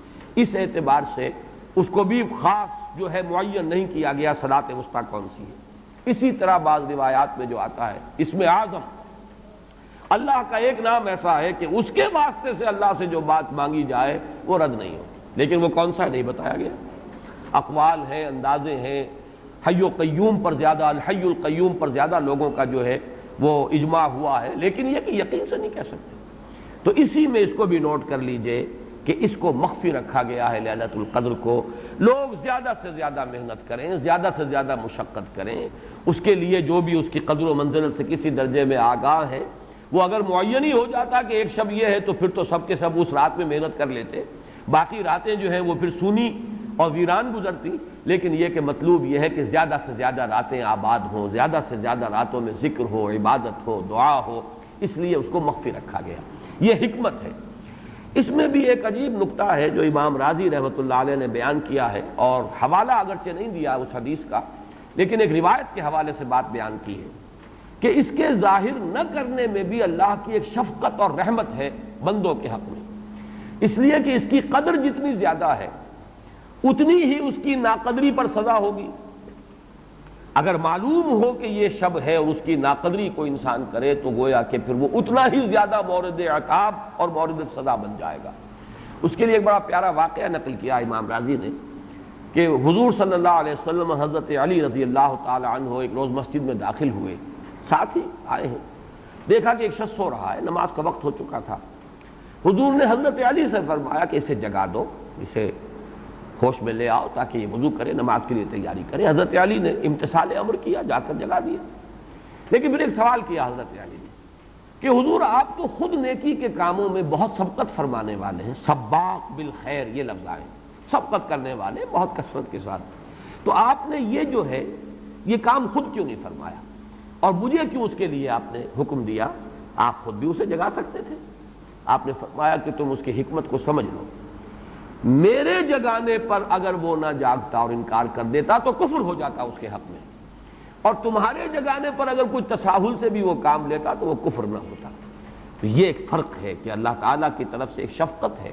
اس اعتبار سے اس کو بھی خاص جو ہے معین نہیں کیا گیا صلاۃ وسطیٰ کون سی ہے۔ اسی طرح بعض روایات میں جو آتا ہے اسم اعظم، اللہ کا ایک نام ایسا ہے کہ اس کے واسطے سے اللہ سے جو بات مانگی جائے وہ رد نہیں ہو، لیکن وہ کون سا ہے نہیں بتایا گیا۔ اقوال ہیں، اندازے ہیں، حی و قیوم پر زیادہ، الحی القیوم پر زیادہ لوگوں کا جو ہے وہ اجماع ہوا ہے، لیکن یہ کہ یقین سے نہیں کہہ سکتے۔ تو اسی میں اس کو بھی نوٹ کر لیجئے کہ اس کو مخفی رکھا گیا ہے لیلۃ القدر کو۔ لوگ زیادہ سے زیادہ محنت کریں، زیادہ سے زیادہ مشقت کریں، اس کے لیے جو بھی اس کی قدر و منزلت سے کسی درجے میں آگاہ ہے، وہ اگر معین ہی ہو جاتا کہ ایک شب یہ ہے تو پھر تو سب کے سب اس رات میں محنت کر لیتے، باقی راتیں جو ہیں وہ پھر سونی اور ویران گزرتی۔ لیکن یہ کہ مطلوب یہ ہے کہ زیادہ سے زیادہ راتیں آباد ہوں، زیادہ سے زیادہ راتوں میں ذکر ہو، عبادت ہو، دعا ہو، اس لیے اس کو مخفی رکھا گیا، یہ حکمت ہے۔ اس میں بھی ایک عجیب نکتہ ہے جو امام راضی رحمۃ اللہ علیہ نے بیان کیا ہے، اور حوالہ اگرچہ نہیں دیا اس حدیث کا، لیکن ایک روایت کے حوالے سے بات بیان کی ہے کہ اس کے ظاہر نہ کرنے میں بھی اللہ کی ایک شفقت اور رحمت ہے بندوں کے حق میں، اس لیے کہ اس کی قدر جتنی زیادہ ہے اتنی ہی اس کی ناقدری پر سزا ہوگی۔ اگر معلوم ہو کہ یہ شب ہے اور اس کی ناقدری کو انسان کرے تو گویا کہ پھر وہ اتنا ہی زیادہ مورد عقاب اور مورد سزا بن جائے گا۔ اس کے لیے ایک بڑا پیارا واقعہ نقل کیا امام راضی نے کہ حضور صلی اللہ علیہ وسلم حضرت علی رضی اللہ تعالی عنہ ایک روز مسجد میں داخل ہوئے، ساتھ ہی آئے ہیں، دیکھا کہ ایک شخص سو رہا ہے، نماز کا وقت ہو چکا تھا۔ حضور نے حضرت علی سے فرمایا کہ اسے جگا دو، اسے ہوش میں لے آؤ تاکہ یہ وضو کرے، نماز کے لیے تیاری کرے۔ حضرت علی نے امتثال امر کیا، جا کر جگا دیا۔ لیکن پھر ایک سوال کیا حضرت علی نے کہ حضور آپ تو خود نیکی کے کاموں میں بہت سبقت فرمانے والے ہیں، سباق بالخیر یہ لفظ آئے، سبقت کرنے والے بہت کثرت کے ساتھ، تو آپ نے یہ جو ہے یہ کام خود کیوں نہیں فرمایا، اور مجھے کیوں اس کے لیے آپ نے حکم دیا؟ آپ خود بھی اسے جگا سکتے تھے۔ آپ نے فرمایا کہ تم اس کی حکمت کو سمجھ لو، میرے جگانے پر اگر وہ نہ جاگتا اور انکار کر دیتا تو کفر ہو جاتا اس کے حق میں، اور تمہارے جگانے پر اگر کوئی تساہل سے بھی وہ کام لیتا تو وہ کفر نہ ہوتا۔ تو یہ ایک فرق ہے کہ اللہ تعالیٰ کی طرف سے ایک شفقت ہے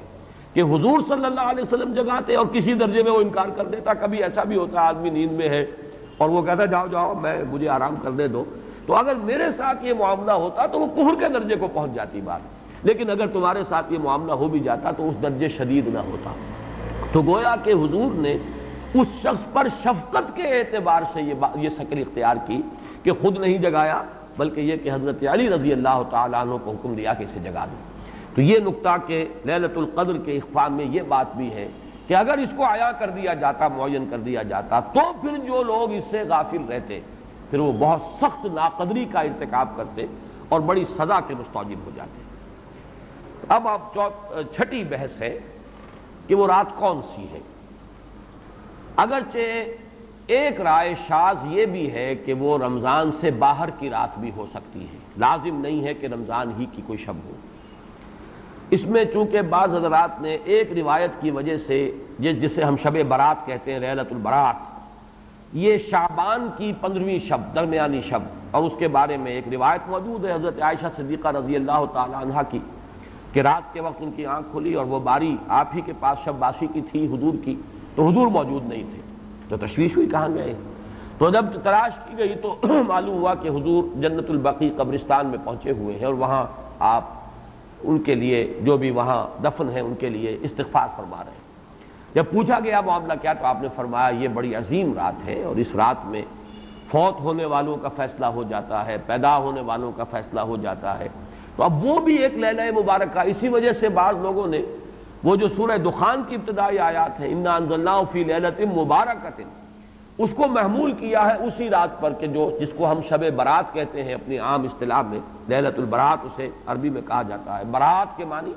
کہ حضور صلی اللہ علیہ وسلم جگاتے اور کسی درجے میں وہ انکار کر دیتا۔ کبھی ایسا بھی ہوتا آدمی نیند میں ہے اور وہ کہتا جاؤ جاؤ مجھے آرام کرنے دو، تو اگر میرے ساتھ یہ معاملہ ہوتا تو وہ کفر کے درجے کو پہنچ جاتی بات، لیکن اگر تمہارے ساتھ یہ معاملہ ہو بھی جاتا تو اس درجے شدید نہ ہوتا۔ تو گویا کہ حضور نے اس شخص پر شفقت کے اعتبار سے یہ شکل اختیار کی کہ خود نہیں جگایا، بلکہ یہ کہ حضرت علی رضی اللہ تعالیٰ عنہ کو حکم دیا کہ اسے جگا دو۔ تو یہ نقطہ کہ لیلۃ القدر کے اخفاء میں یہ بات بھی ہے کہ اگر اس کو عیاں کر دیا جاتا، معین کر دیا جاتا، تو پھر جو لوگ اس سے غافل رہتے پھر وہ بہت سخت ناقدری کا ارتکاب کرتے اور بڑی سزا کے مستوجب ہو جاتے۔ اب آپ چھٹی بحث ہے کہ وہ رات کون سی ہے۔ اگرچہ ایک رائے شاذ یہ بھی ہے کہ وہ رمضان سے باہر کی رات بھی ہو سکتی ہے، لازم نہیں ہے کہ رمضان ہی کی کوئی شب ہو۔ اس میں چونکہ بعض حضرات نے ایک روایت کی وجہ سے جسے ہم شب برات کہتے ہیں، لیلۃ البرات، یہ شعبان کی 15ویں شب، درمیانی شب، اور اس کے بارے میں ایک روایت موجود ہے حضرت عائشہ صدیقہ رضی اللہ تعالی عنہا کی کہ رات کے وقت ان کی آنکھ کھلی اور وہ باری آپ ہی کے پاس شب باسی کی تھی حضور کی، تو حضور موجود نہیں تھے، تو تشویش ہوئی کہاں گئے؟ تو جب تلاش کی گئی تو معلوم ہوا کہ حضور جنت البقیع قبرستان میں پہنچے ہوئے ہیں، اور وہاں آپ ان کے لیے جو بھی وہاں دفن ہیں ان کے لیے استغفار فرما رہے ہیں۔ جب پوچھا گیا معاملہ کیا، تو آپ نے فرمایا یہ بڑی عظیم رات ہے، اور اس رات میں فوت ہونے والوں کا فیصلہ ہو جاتا ہے، پیدا ہونے والوں کا فیصلہ ہو جاتا ہے۔ تو اب وہ بھی ایک لیلہ مبارکہ، اسی وجہ سے بعض لوگوں نے وہ جو سورہ دخان کی ابتدائی آیات ہیں انا انزلناہ فی لیلۃ مبارکۃ، اس کو محمول کیا ہے اسی رات پر کہ جس کو ہم شب برات کہتے ہیں اپنی عام اصطلاح میں، لیلۃ البرات اسے عربی میں کہا جاتا ہے۔ برات کے معنی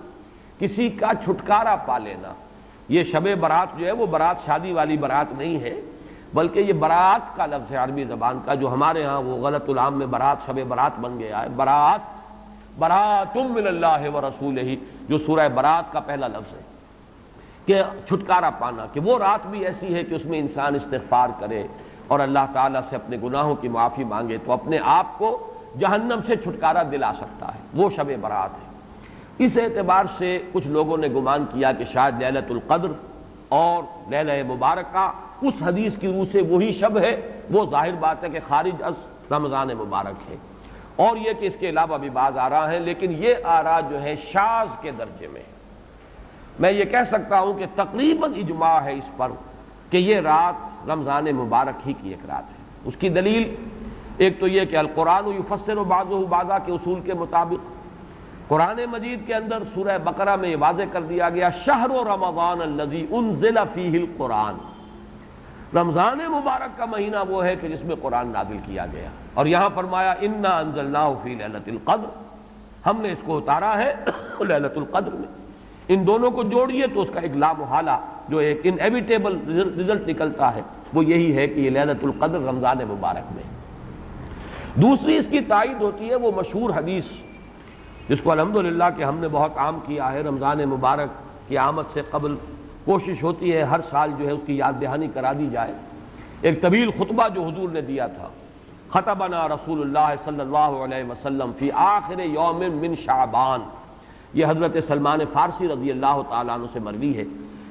کسی کا چھٹکارا پا لینا۔ یہ شب برات جو ہے وہ برات شادی والی برات نہیں ہے، بلکہ یہ برات کا لفظ ہے عربی زبان کا، جو ہمارے ہاں وہ غلط العام میں برات شب برات بن گیا ہے۔ برات، برات من اللہ ورسولہ، جو سورہ برات کا پہلا لفظ ہے کہ چھٹکارا پانا، کہ وہ رات بھی ایسی ہے کہ اس میں انسان استغفار کرے اور اللہ تعالیٰ سے اپنے گناہوں کی معافی مانگے تو اپنے آپ کو جہنم سے چھٹکارا دلا سکتا ہے، وہ شب برات ہے۔ اس اعتبار سے کچھ لوگوں نے گمان کیا کہ شاید لیلۃ القدر اور لیلہ مبارکہ اس حدیث کی روح سے وہی شب ہے، وہ ظاہر بات ہے کہ خارج از رمضان مبارک ہے، اور یہ کہ اس کے علاوہ بھی بعض آراء ہیں، لیکن یہ آراء جو ہے شاذ کے درجے میں ہے۔ میں یہ کہہ سکتا ہوں کہ تقریباً اجماع ہے اس پر کہ یہ رات رمضان مبارک ہی کی ایک رات ہے۔ اس کی دلیل ایک تو یہ کہ القرآن یفسر بعضہ بعضا کے اصول کے مطابق قرآن مجید کے اندر سورہ بقرہ میں یہ واضح کر دیا گیا شہر رمضان الذی انزل فیہ القرآن، رمضان مبارک کا مہینہ وہ ہے کہ جس میں قرآن نازل کیا گیا، اور یہاں فرمایا انا انزلناہ فی لیلۃ القدر، ہم نے اس کو اتارا ہے لیلۃ القدر میں۔ ان دونوں کو جوڑیے تو اس کا ایک لامحالہ جو ایک انیویٹیبل رزلٹ نکلتا ہے وہ یہی ہے کہ یہ لیلۃ القدر رمضان مبارک میں۔ دوسری اس کی تائید ہوتی ہے وہ مشہور حدیث جس کو الحمدللہ کہ ہم نے بہت عام کیا ہے، رمضان مبارک کی آمد سے قبل کوشش ہوتی ہے ہر سال جو ہے اس کی یاد دہانی کرا دی جائے۔ ایک طویل خطبہ جو حضور نے دیا تھا، خطبنا رسول اللہ صلی اللہ علیہ وسلم فی آخر یوم من شعبان، یہ حضرت سلمان فارسی رضی اللہ تعالیٰ عنہ سے مروی ہے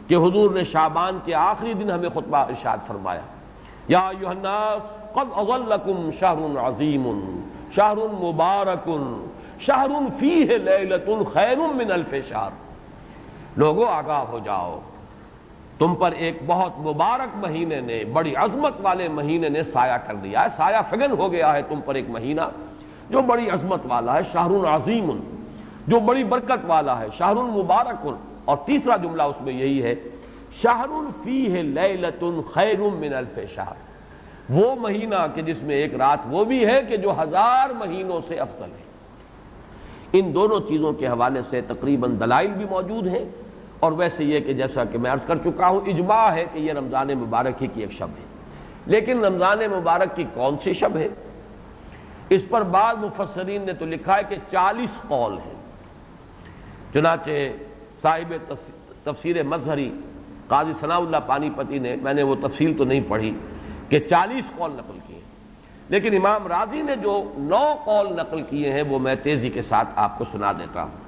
کہ حضور نے شعبان کے آخری دن ہمیں خطبہ ارشاد فرمایا، یا ایھا الناس قد اظلکم شہر عظیم شہر مبارک شہر فیہ لیلۃ خیر من الف شہر، لوگوں آگاہ ہو جاؤ، تم پر ایک بہت مبارک مہینے نے، بڑی عظمت والے مہینے نے سایہ کر دیا ہے، سایہ فگن ہو گیا ہے تم پر ایک مہینہ جو بڑی عظمت والا ہے، شہر عظیم جو بڑی برکت والا ہے، شہر مبارک، اور تیسرا جملہ اس میں یہی ہے شہر فیہ لیلۃ خیر من الف شہر، وہ مہینہ کہ جس میں ایک رات وہ بھی ہے کہ جو 1000 مہینوں سے افضل ہے۔ ان دونوں چیزوں کے حوالے سے تقریباً دلائل بھی موجود ہیں، اور ویسے یہ کہ جیسا کہ میں عرض کر چکا ہوں اجماع ہے کہ یہ رمضان مبارک ہی کی ایک شب ہے۔ لیکن رمضان مبارک کی کون سی شب ہے، اس پر بعض مفسرین نے تو لکھا ہے کہ 40 قول ہیں۔ چنانچہ صاحب تفسیر مظہری قاضی ثناء اللہ پانی پتی نے، میں نے وہ تفصیل تو نہیں پڑھی، کہ 40 قول نقل کیے، لیکن امام راضی نے جو 9 قول نقل کیے ہیں وہ میں تیزی کے ساتھ آپ کو سنا دیتا ہوں۔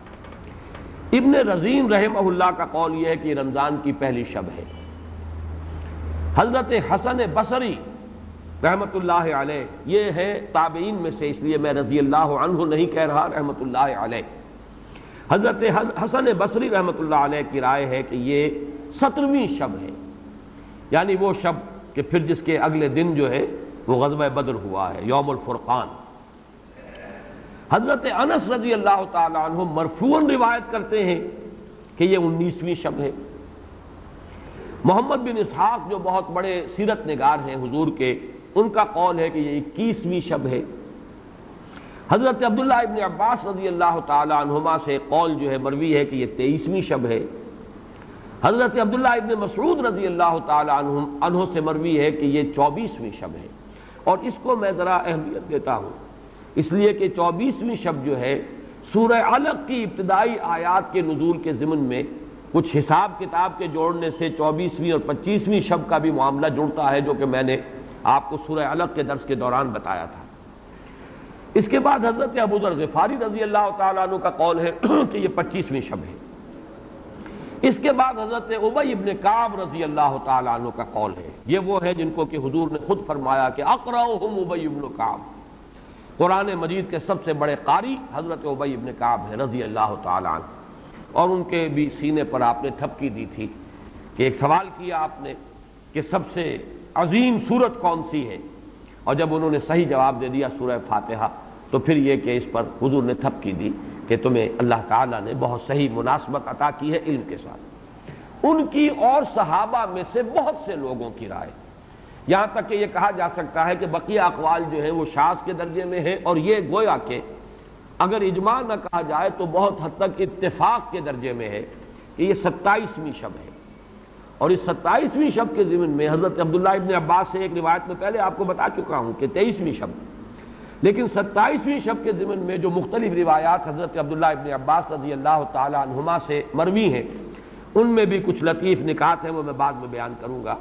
ابن رزین رحمہ اللہ کا قول یہ ہے کہ رمضان کی پہلی شب ہے۔ حضرت حسن بصری رحمۃ اللہ علیہ، یہ ہے تابعین میں سے، اس لیے میں رضی اللہ عنہ نہیں کہہ رہا، رحمۃ اللہ علیہ، حضرت حسن بصری رحمۃ اللہ علیہ کی رائے ہے کہ یہ 17ویں شب ہے، یعنی وہ شب کہ پھر جس کے اگلے دن جو ہے وہ غزوہ بدر ہوا ہے، یوم الفرقان۔ حضرت انس رضی اللہ تعالی عنہ مرفوعاً روایت کرتے ہیں کہ یہ 19ویں شب ہے۔ محمد بن اسحاق جو بہت بڑے سیرت نگار ہیں حضور کے، ان کا قول ہے کہ یہ 21ویں شب ہے۔ حضرت عبداللہ ابن عباس رضی اللہ تعالی عنہما سے قول جو ہے مروی ہے کہ یہ 23ویں شب ہے۔ حضرت عبداللہ ابن مسعود رضی اللہ تعالی عنہ سے مروی ہے کہ یہ 24ویں شب ہے، اور اس کو میں ذرا اہمیت دیتا ہوں اس لیے کہ 24ویں شب جو ہے سورہ علق کی ابتدائی آیات کے نزول کے ضمن میں کچھ حساب کتاب کے جوڑنے سے 24ویں اور 25ویں شب کا بھی معاملہ جڑتا ہے، جو کہ میں نے آپ کو سورہ علق کے درس کے دوران بتایا تھا۔ اس کے بعد حضرت ابو ذر غفاری رضی اللہ تعالیٰ عنہ کا قول ہے کہ یہ 25ویں شب ہے۔ اس کے بعد حضرت ابی ابن کعب رضی اللہ تعالیٰ عنہ کا قول ہے، یہ وہ ہے جن کو کہ حضور نے خود فرمایا کہ اقرأہم ابی ابن کعب، قرآن مجید کے سب سے بڑے قاری حضرت ابی ابن کعب ہے رضی اللہ تعالیٰ عنہ۔ اور ان کے بھی سینے پر آپ نے تھپکی دی تھی کہ ایک سوال کیا آپ نے کہ سب سے عظیم سورت کون سی ہے، اور جب انہوں نے صحیح جواب دے دیا سورہ فاتحہ، تو پھر یہ کہ اس پر حضور نے تھپکی دی کہ تمہیں اللہ تعالیٰ نے بہت صحیح مناسبت عطا کی ہے علم کے ساتھ۔ ان کی اور صحابہ میں سے بہت سے لوگوں کی رائے، یہاں تک کہ یہ کہا جا سکتا ہے کہ بقیہ اقوال جو ہیں وہ شاذ کے درجے میں ہیں، اور یہ گویا کہ اگر اجماع نہ کہا جائے تو بہت حد تک اتفاق کے درجے میں ہے کہ یہ 27ویں شب ہے۔ اور اس 27ویں شب کے ضمن میں حضرت عبداللہ ابن عباس سے ایک روایت میں پہلے آپ کو بتا چکا ہوں کہ 23ویں شب، لیکن 27ویں شب کے ضمن میں جو مختلف روایات حضرت عبداللہ ابن عباس رضی اللہ تعالی عنہما سے مروی ہیں، ان میں بھی کچھ لطیف نکات ہیں، وہ میں بعد میں بیان کروں گا۔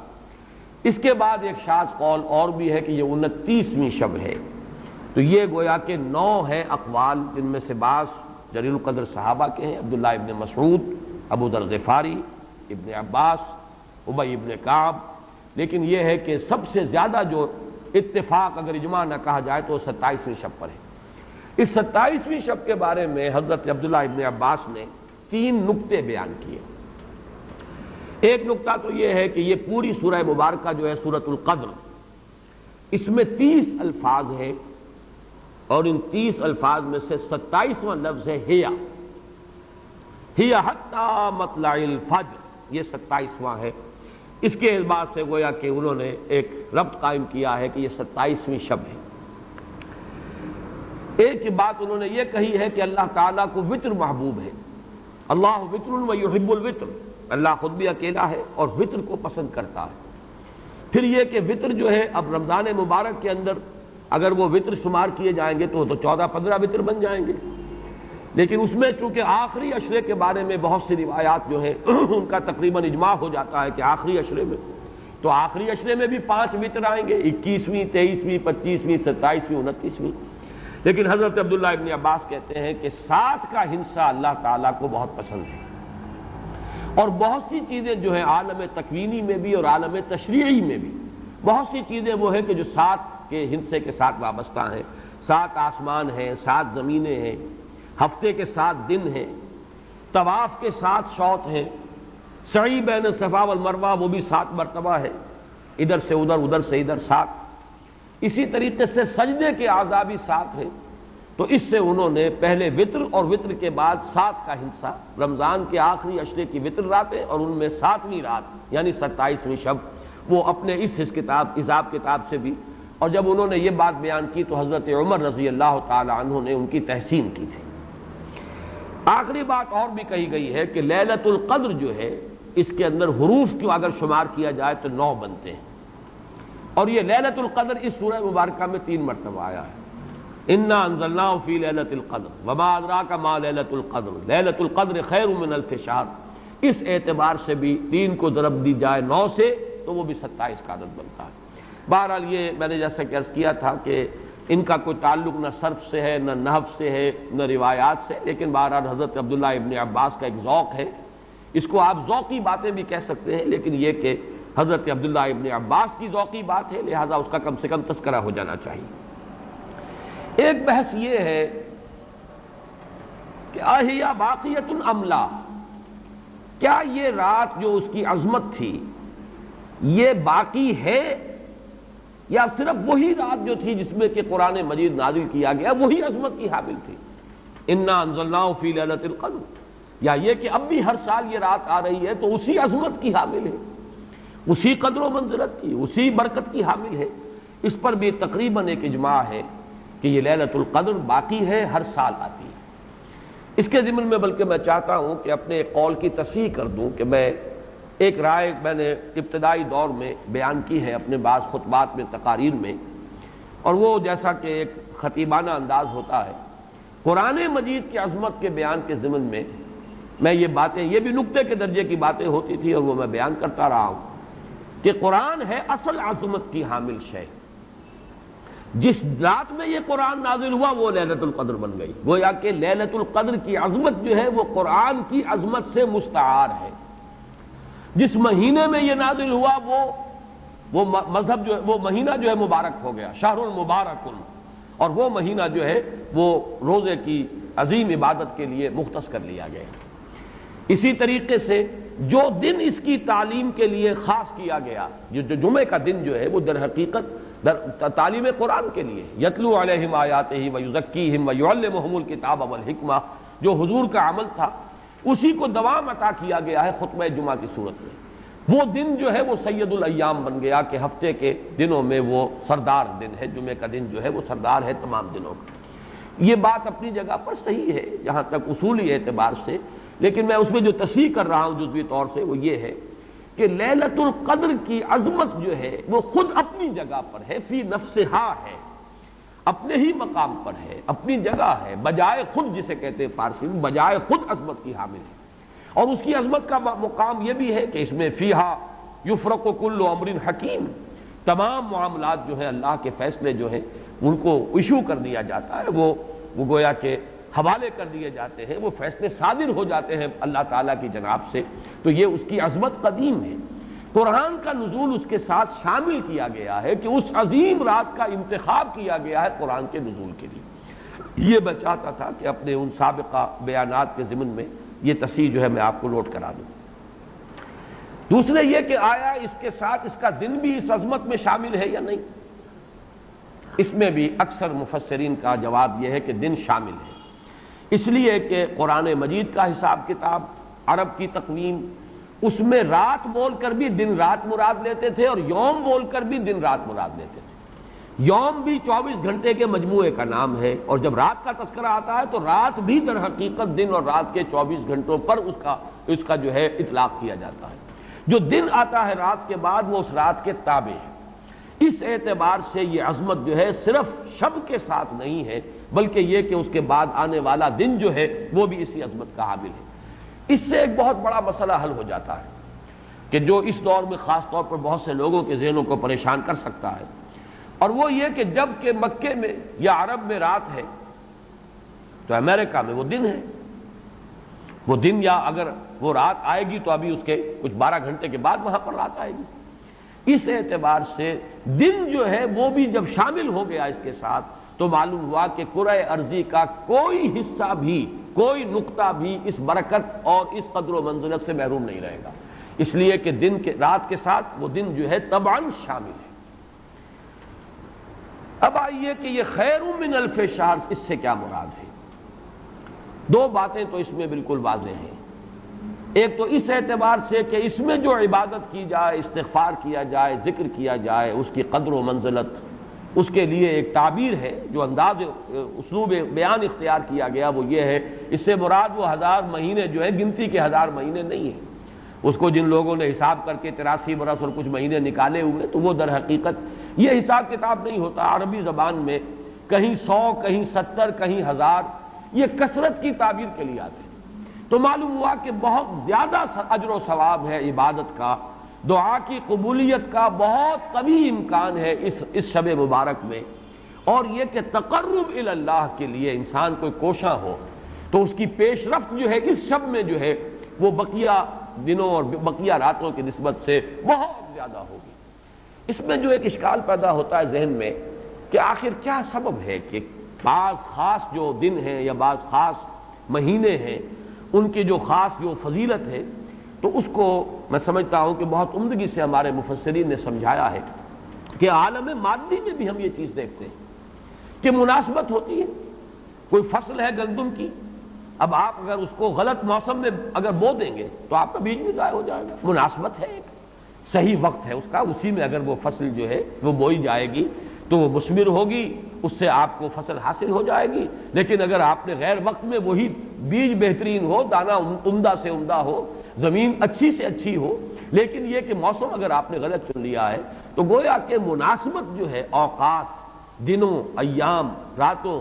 اس کے بعد ایک شاذ قول اور بھی ہے کہ یہ 29ویں شب ہے۔ تو یہ گویا کہ 9 ہیں اقوال، جن میں سے بعض جلیل القدر صحابہ کے ہیں، عبداللہ ابن مسعود، ابو ذر غفاری، ابن عباس، ابی ابن کعب، لیکن یہ ہے کہ سب سے زیادہ جو اتفاق اگر اجماع نہ کہا جائے تو 27ویں شب پر ہے۔ اس 27ویں شب کے بارے میں حضرت عبداللہ ابن عباس نے 3 نکتے بیان کیے۔ ایک نکتہ تو یہ ہے کہ یہ پوری سورہ مبارکہ جو ہے سورۃ القدر، اس میں 30 الفاظ ہیں، اور ان 30 الفاظ میں سے 27واں لفظ ہے ہی حتی مطلع الفجر، یہ 27واں ہے۔ اس کے اعتبار سے گویا کہ انہوں نے ایک ربط قائم کیا ہے کہ یہ 27ویں شب ہے۔ ایک بات انہوں نے یہ کہی ہے کہ اللہ تعالیٰ کو وطر محبوب ہے، اللہ وطر و یحب الوطر، اللہ خود بھی اکیلا ہے اور وطر کو پسند کرتا ہے۔ پھر یہ کہ وطر جو ہے اب رمضان مبارک کے اندر اگر وہ وطر شمار کیے جائیں گے تو 14-15 وطر بن جائیں گے، لیکن اس میں چونکہ آخری عشرے کے بارے میں بہت سی روایات جو ہیں ان کا تقریباً اجماع ہو جاتا ہے کہ آخری عشرے میں، تو آخری عشرے میں بھی 5 وطر آئیں گے، 21ویں، 23ویں، 25ویں، 27ویں، 29ویں۔ لیکن حضرت عبداللہ ابن عباس کہتے ہیں کہ 7 کا ہندسہ اللہ تعالیٰ کو بہت پسند ہے، اور بہت سی چیزیں جو ہیں عالم تکوینی میں بھی اور عالم تشریعی میں بھی بہت سی چیزیں وہ ہیں کہ جو 7 کے ہندسے کے ساتھ وابستہ ہیں۔ 7 آسمان ہیں، 7 زمینیں ہیں، ہفتے کے 7 دن ہیں، طواف کے 7 شوط ہیں، سعی بین صفا والمروہ وہ بھی 7 مرتبہ ہے، ادھر سے ادھر، ادھر سے ادھر 7۔ اسی طریقے سے سجدے کے اعضاء بھی 7 ہیں، تو اس سے انہوں نے پہلے وطر اور وطر کے بعد 7 کا ہندسہ، رمضان کے آخری عشرے کی وطر راتیں اور ان میں 7ویں رات یعنی 27ویں شب، وہ اپنے اس حساب کتاب سے بھی، اور جب انہوں نے یہ بات بیان کی تو حضرت عمر رضی اللہ تعالی عنہ نے ان کی تحسین کی تھی۔ آخری بات اور بھی کہی گئی ہے کہ لیلۃ القدر جو ہے اس کے اندر حروف کو اگر شمار کیا جائے تو 9 بنتے ہیں، اور یہ لیلۃ القدر اس سورہ مبارکہ میں 3 مرتبہ آیا ہے۔ انا انزلناہ فی لیلۃ القدر وما ادراک ما لیلۃ القدر لیلۃ القدر خیر من الف شہر، اس اعتبار سے بھی 3 کو ضرب دی جائے 9 سے تو وہ بھی 27 کا عدد بنتا ہے۔ بہرحال یہ میں نے جیسا کہ عرض کیا تھا کہ ان کا کوئی تعلق نہ صرف سے ہے، نہ نحو سے ہے، نہ روایات سے، لیکن بہرحال حضرت عبداللہ ابن عباس کا ایک ذوق ہے، اس کو آپ ذوقی باتیں بھی کہہ سکتے ہیں، لیکن یہ کہ حضرت عبداللہ ابن عباس کی ذوقی بات ہے، لہذا اس کا کم سے کم تذکرہ ہو جانا چاہیے۔ ایک بحث یہ ہے کہ اہی باقیۃ ام لا، کیا یہ رات جو اس کی عظمت تھی یہ باقی ہے، یا صرف وہی رات جو تھی جس میں کہ قرآن مجید نازل کیا گیا وہی عظمت کی حامل تھی، انا انزلناہ فی لیلۃ القدر، یا یہ کہ اب بھی ہر سال یہ رات آ رہی ہے تو اسی عظمت کی حامل ہے، اسی قدر و منزلت کی، اسی برکت کی حامل ہے۔ اس پر بھی تقریباً ایک اجماع ہے کہ یہ لیلۃ القدر باقی ہے، ہر سال آتی ہے۔ اس کے ضمن میں بلکہ میں چاہتا ہوں کہ اپنے ایک قول کی تصحیح کر دوں کہ میں ایک رائے میں نے ابتدائی دور میں بیان کی ہے اپنے بعض خطبات میں، تقاریر میں، اور وہ جیسا کہ ایک خطیبانہ انداز ہوتا ہے، قرآن مجید کی عظمت کے بیان کے ضمن میں یہ باتیں، یہ بھی نقطے کے درجے کی باتیں ہوتی تھی اور وہ میں بیان کرتا رہا ہوں کہ قرآن ہے اصل عظمت کی حامل شے، جس رات میں یہ قرآن نازل ہوا وہ لیلۃ القدر بن گئی، گویا کہ لیلۃ القدر کی عظمت جو ہے وہ قرآن کی عظمت سے مستعار ہے، جس مہینے میں یہ نازل ہوا وہ مذہب جو ہے، وہ مہینہ جو ہے مبارک ہو گیا، شہر المبارک، اور وہ مہینہ جو ہے وہ روزے کی عظیم عبادت کے لیے مختص کر لیا گیا۔ اسی طریقے سے جو دن اس کی تعلیم کے لیے خاص کیا گیا، جو جمعے کا دن جو ہے وہ در حقیقت تعلیم قرآن کے لیے، یتلو علیہم آیاتہ ویزکیہم ویعلمہم الکتاب والحکمہ، جو حضور کا عمل تھا اسی کو دوام عطا کیا گیا ہے خطبہ جمعہ کی صورت میں۔ وہ دن جو ہے وہ سید الایام بن گیا کہ ہفتے کے دنوں میں وہ سردار دن ہے، جمعے کا دن جو ہے وہ سردار ہے تمام دنوں کا۔ یہ بات اپنی جگہ پر صحیح ہے جہاں تک اصولی اعتبار سے، لیکن میں اس میں جو تصحیح کر رہا ہوں جزوی طور سے وہ یہ ہے کہ لیلۃ القدر کی عظمت جو ہے وہ خود اپنی جگہ پر ہے، فی نفسہا ہے، اپنے ہی مقام پر ہے، اپنی جگہ ہے، بجائے خود، جسے کہتے ہیں فارسی میں بجائے خود عظمت کی حامل ہے۔ اور اس کی عظمت کا مقام یہ بھی ہے کہ اس میں فیہا یفرق کل امر حکیم، تمام معاملات جو ہیں اللہ کے فیصلے جو ہیں ان کو ایشو کر دیا جاتا ہے، وہ گویا کہ حوالے کر دیے جاتے ہیں، وہ فیصلے صادر ہو جاتے ہیں اللہ تعالیٰ کی جناب سے، تو یہ اس کی عظمت قدیم ہے۔ قرآن کا نزول اس کے ساتھ شامل کیا گیا ہے کہ اس عظیم رات کا انتخاب کیا گیا ہے قرآن کے نزول کے لیے۔ یہ میں چاہتا تھا کہ اپنے ان سابقہ بیانات کے ضمن میں یہ تصحیح جو ہے میں آپ کو نوٹ کرا دوں۔ دوسرے یہ کہ آیا اس کے ساتھ اس کا دن بھی اس عظمت میں شامل ہے یا نہیں؟ اس میں بھی اکثر مفسرین کا جواب یہ ہے کہ دن شامل ہے، اس لیے کہ قرآن مجید کا حساب کتاب، عرب کی تقویم، اس میں رات بول کر بھی دن رات مراد لیتے تھے اور یوم بول کر بھی دن رات مراد لیتے تھے۔ یوم بھی 24 گھنٹے کے مجموعے کا نام ہے، اور جب رات کا تذکرہ آتا ہے تو رات بھی در حقیقت دن اور رات کے 24 گھنٹوں پر اس کا جو ہے اطلاق کیا جاتا ہے۔ جو دن آتا ہے رات کے بعد وہ اس رات کے تابع ہے۔ اس اعتبار سے یہ عظمت جو ہے صرف شب کے ساتھ نہیں ہے، بلکہ یہ کہ اس کے بعد آنے والا دن جو ہے وہ بھی اسی عظمت کا حامل ہے۔ اس سے ایک بہت بڑا مسئلہ حل ہو جاتا ہے کہ جو اس دور میں خاص طور پر بہت سے لوگوں کے ذہنوں کو پریشان کر سکتا ہے، اور وہ یہ کہ جب کہ مکے میں یا عرب میں رات ہے تو امریکہ میں وہ دن ہے۔ وہ دن، یا اگر وہ رات آئے گی تو ابھی اس کے کچھ 12 گھنٹے کے بعد وہاں پر رات آئے گی۔ اس اعتبار سے دن جو ہے وہ بھی جب شامل ہو گیا اس کے ساتھ تو معلوم ہوا کہ کرۂ ارضی کا کوئی حصہ بھی، کوئی نقطہ بھی اس برکت اور اس قدر و منزلت سے محروم نہیں رہے گا، اس لیے کہ دن کے رات کے ساتھ وہ دن جو ہے طبعاً شامل ہے۔ اب آئیے کہ یہ خیر من الف شہر، اس سے کیا مراد ہے؟ دو باتیں تو اس میں بالکل واضح ہیں۔ ایک تو اس اعتبار سے کہ اس میں جو عبادت کی جائے، استغفار کیا جائے، ذکر کیا جائے، اس کی قدر و منزلت، اس کے لیے ایک تعبیر ہے، جو انداز اسلوب بیان اختیار کیا گیا وہ یہ ہے، اس سے مراد وہ 1000 مہینے جو ہے گنتی کے 1000 مہینے نہیں ہیں۔ اس کو جن لوگوں نے حساب کر کے 83 برس اور کچھ مہینے نکالے ہوئے، تو وہ در حقیقت یہ حساب کتاب نہیں ہوتا۔ عربی زبان میں کہیں 100، کہیں 70، کہیں 1000، یہ کثرت کی تعبیر کے لیے آتے ہیں۔ تو معلوم ہوا کہ بہت زیادہ اجر و ثواب ہے عبادت کا، دعا کی قبولیت کا بہت قوی امکان ہے اس شب مبارک میں، اور یہ کہ تقرب الی اللہ کے لیے انسان کوئی کوشاں ہو تو اس کی پیش رفت جو ہے اس شب میں جو ہے وہ بقیہ دنوں اور بقیہ راتوں کی نسبت سے بہت زیادہ ہوگی۔ اس میں جو ایک اشکال پیدا ہوتا ہے ذہن میں کہ آخر کیا سبب ہے کہ بعض خاص جو دن ہیں یا بعض خاص مہینے ہیں ان کی جو خاص جو فضیلت ہے، تو اس کو میں سمجھتا ہوں کہ بہت عمدگی سے ہمارے مفسرین نے سمجھایا ہے کہ عالم مادی میں بھی ہم یہ چیز دیکھتے ہیں کہ مناسبت ہوتی ہے۔ کوئی فصل ہے گندم کی، اب آپ اگر اس کو غلط موسم میں اگر بو دیں گے تو آپ کا بیج بھی ضائع ہو جائے گا۔ مناسبت ہے، ایک صحیح وقت ہے اس کا، اسی میں اگر وہ فصل جو ہے وہ بوئی جائے گی تو وہ مثمر ہوگی، اس سے آپ کو فصل حاصل ہو جائے گی۔ لیکن اگر آپ نے غیر وقت میں وہی بیج بہترین ہو، دانہ عمدہ سے عمدہ ہو، زمین اچھی سے اچھی ہو، لیکن یہ کہ موسم اگر آپ نے غلط چن لیا ہے، تو گویا کہ مناسبت جو ہے اوقات، دنوں، ایام، راتوں،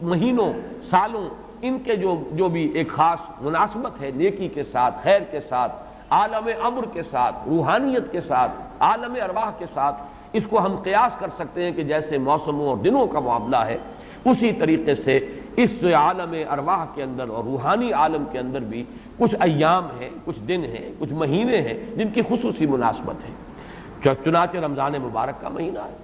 مہینوں، سالوں، ان کے جو بھی ایک خاص مناسبت ہے نیکی کے ساتھ، خیر کے ساتھ، عالم امر کے ساتھ، روحانیت کے ساتھ، عالم ارواح کے ساتھ، اس کو ہم قیاس کر سکتے ہیں کہ جیسے موسموں اور دنوں کا معاملہ ہے، اسی طریقے سے اس عالم ارواح کے اندر اور روحانی عالم کے اندر بھی کچھ ایام ہیں، کچھ دن ہیں، کچھ مہینے ہیں جن کی خصوصی مناسبت ہے۔ چنانچہ رمضان مبارک کا مہینہ ہے،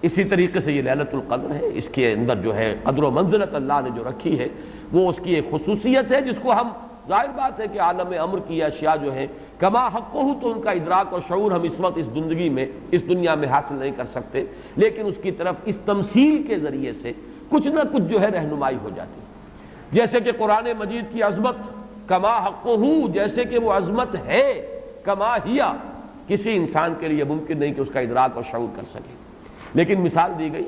اسی طریقے سے یہ لیلۃ القدر ہے، اس کے اندر جو ہے قدر و منزلت اللہ نے جو رکھی ہے وہ اس کی ایک خصوصیت ہے جس کو ہم، ظاہر بات ہے کہ عالم امر کی اشیاء جو ہیں کما حقہ، تو ان کا ادراک اور شعور ہم اس وقت اس زندگی میں، اس دنیا میں حاصل نہیں کر سکتے، لیکن اس کی طرف اس تمثیل کے ذریعے سے کچھ نہ کچھ جو ہے رہنمائی ہو جاتی ہے۔ جیسے کہ قرآن مجید کی عظمت کما حقہ، جیسے کہ وہ عظمت ہے، کما ہیا، کسی انسان کے لیے ممکن نہیں کہ اس کا ادراک اور شعور کر سکے، لیکن مثال دی گئی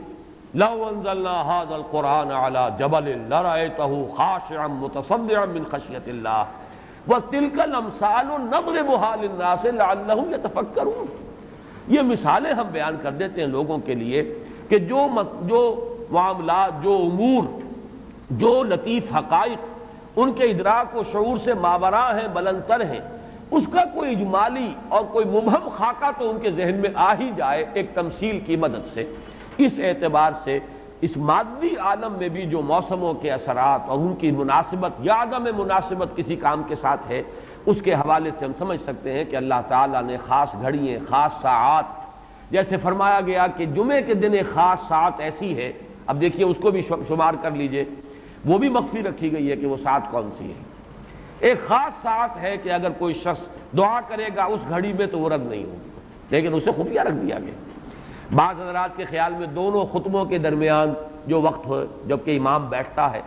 لو انزلنا هذا القرآن على جبل لرأيته خاشعا متصدعا من خشية الله وتلك الامثال نضربها للناس لعلهم يتفكرون۔ یہ مثالیں ہم بیان کر دیتے ہیں لوگوں کے لیے کہ جو معاملات، جو امور، جو لطیف حقائق ان کے ادراک و شعور سے ماوراء ہیں، بلند تر ہیں، اس کا کوئی اجمالی اور کوئی مبہم خاکہ تو ان کے ذہن میں آ ہی جائے ایک تمثیل کی مدد سے۔ اس اعتبار سے اس مادی عالم میں بھی جو موسموں کے اثرات اور ان کی مناسبت یا عدم مناسبت کسی کام کے ساتھ ہے، اس کے حوالے سے ہم سمجھ سکتے ہیں کہ اللہ تعالیٰ نے خاص گھڑیاں، خاص ساعات، جیسے فرمایا گیا کہ جمعے کے دن ایک خاص ساعت ایسی ہے، اب دیکھیے اس کو بھی شمار کر لیجئے، وہ بھی مخفی رکھی گئی ہے کہ وہ ساعت کون سی ہے۔ ایک خاص ساعت ہے کہ اگر کوئی شخص دعا کرے گا اس گھڑی میں تو وہ رد نہیں ہوگی، لیکن اسے خفیہ رکھ دیا گیا۔ بعض حضرات کے خیال میں دونوں خطبوں کے درمیان جو وقت ہو جبکہ امام بیٹھتا ہے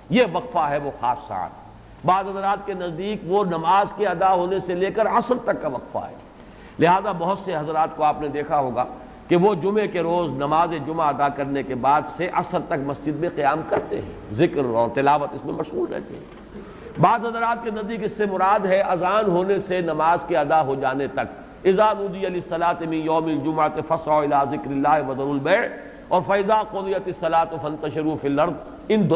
یہ وقفہ ہے وہ خاص ساعت، بعض حضرات کے نزدیک وہ نماز کے ادا ہونے سے لے کر عصر تک کا وقفہ ہے۔ لہذا بہت سے حضرات کو آپ نے دیکھا ہوگا کہ وہ جمعے کے روز نماز جمعہ ادا کرنے کے بعد سے عصر تک مسجد میں قیام کرتے ہیں، ذکر اور تلاوت اس میں مشغول رہتے ہیں۔ بعض حضرات کے نزدیک اس سے مراد ہے اذان ہونے سے نماز کے ادا ہو جانے تک، اذا نودی للصلاۃ من یوم الجمعۃ فاسعوا الی ذکر اللہ وذروا البیع اور فاذا قضیت الصلاۃ فانتشروا فی الارض، ان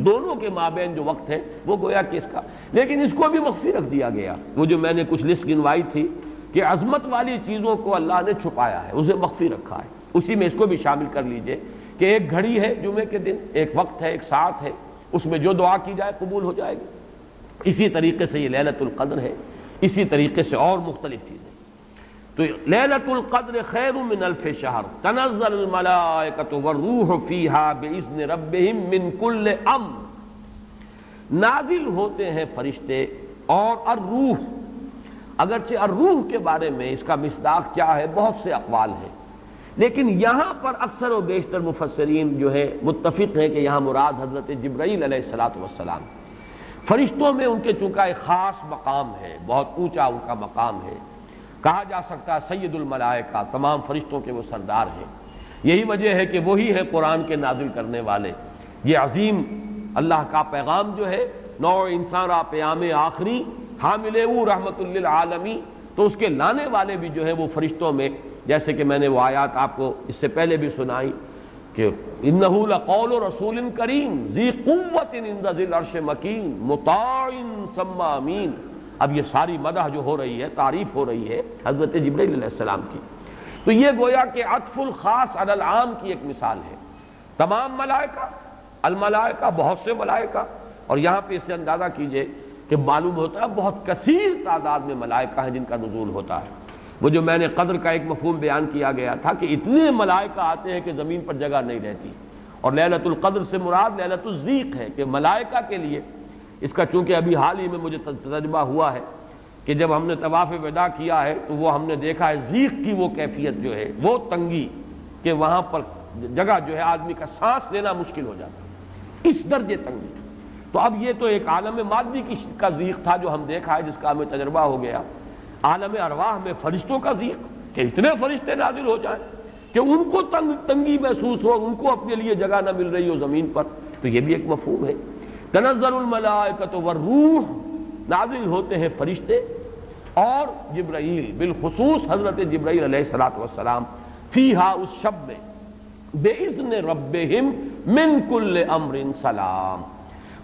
دونوں کے مابین جو وقت ہے وہ گویا کہ اس کا، لیکن اس کو بھی مخفی رکھ دیا گیا۔ وہ جو میں نے کچھ لسٹ گنوائی تھی کہ عظمت والی چیزوں کو اللہ نے چھپایا ہے، اسے مخفی رکھا ہے، اسی میں اس کو بھی شامل کر لیجئے کہ ایک گھڑی ہے جمعے کے دن، ایک وقت ہے، ایک ساعت ہے، اس میں جو دعا کی جائے قبول ہو جائے گی۔ اسی طریقے سے یہ لیلۃ القدر ہے، اسی طریقے سے اور مختلف چیزیں۔ تو لیلۃ القدر خیر من الف شہر تنزل الملائکۃ والروح فیہا باذن ربہم من کل امر، نازل ہوتے ہیں فرشتے اور الروح، اگرچہ الروح کے بارے میں اس کا مصداق کیا ہے بہت سے اقوال ہیں، لیکن یہاں پر اکثر و بیشتر مفسرین جو ہے متفق ہیں کہ یہاں مراد حضرت جبرائیل علیہ الصلوۃ والسلام۔ فرشتوں میں ان کے چونکہ ایک خاص مقام ہے، بہت اونچا ان کا مقام ہے، کہا جا سکتا ہے سید الملائکہ، تمام فرشتوں کے وہ سردار ہیں۔ یہی وجہ ہے کہ وہی ہے قرآن کے نازل کرنے والے۔ یہ عظیم اللہ کا پیغام جو ہے، نوع انسان را پیام آخری حامل او رحمت للعالمین، تو اس کے لانے والے بھی جو ہے وہ فرشتوں میں، جیسے کہ میں نے وہ آیات آپ کو اس سے پہلے بھی سنائی کہ انہ لقول رسول کریم ذی قوت عند ذی العرش مکین مطاع ثم امین۔ اب یہ ساری مدح جو ہو رہی ہے، تعریف ہو رہی ہے حضرت جبرائیل علیہ السلام کی، تو یہ گویا کہ عطف الخاص علی العام کی ایک مثال ہے۔ تمام ملائکہ، الملائکہ، بہت سے ملائکہ، اور یہاں پہ اس سے اندازہ کیجئے کہ معلوم ہوتا ہے بہت کثیر تعداد میں ملائکہ ہیں جن کا نزول ہوتا ہے۔ وہ جو میں نے قدر کا ایک مفہوم بیان کیا گیا تھا کہ اتنے ملائکہ آتے ہیں کہ زمین پر جگہ نہیں رہتی، اور لیلۃ القدر سے مراد لیلۃ الضیق ہے کہ ملائکہ کے لیے، اس کا چونکہ ابھی حال ہی میں مجھے تجربہ ہوا ہے کہ جب ہم نے طواف وداع کیا ہے تو وہ ہم نے دیکھا ہے ضیق کی وہ کیفیت جو ہے، وہ تنگی کہ وہاں پر جگہ جو ہے آدمی کا سانس لینا مشکل ہو جاتا ہے، اس درجے تنگی۔ تو اب یہ تو ایک عالم مادی کا ضیق تھا جو ہم دیکھا ہے، جس کا ہمیں تجربہ ہو گیا۔ عالم ارواح میں فرشتوں کا ضیق کہ اتنے فرشتے نازل ہو جائیں کہ ان کو تنگی محسوس ہو، ان کو اپنے لیے جگہ نہ مل رہی ہو زمین پر، تو یہ بھی ایک مفہوم ہے۔ تنزل الملائکۃ والروح، نازل ہوتے ہیں فرشتے اور جبرائیل، بالخصوص حضرت جبرائیل علیہ الصلوۃ والسلام، فیہا، اس شب میں، باذن ربہم من کل امر سلام،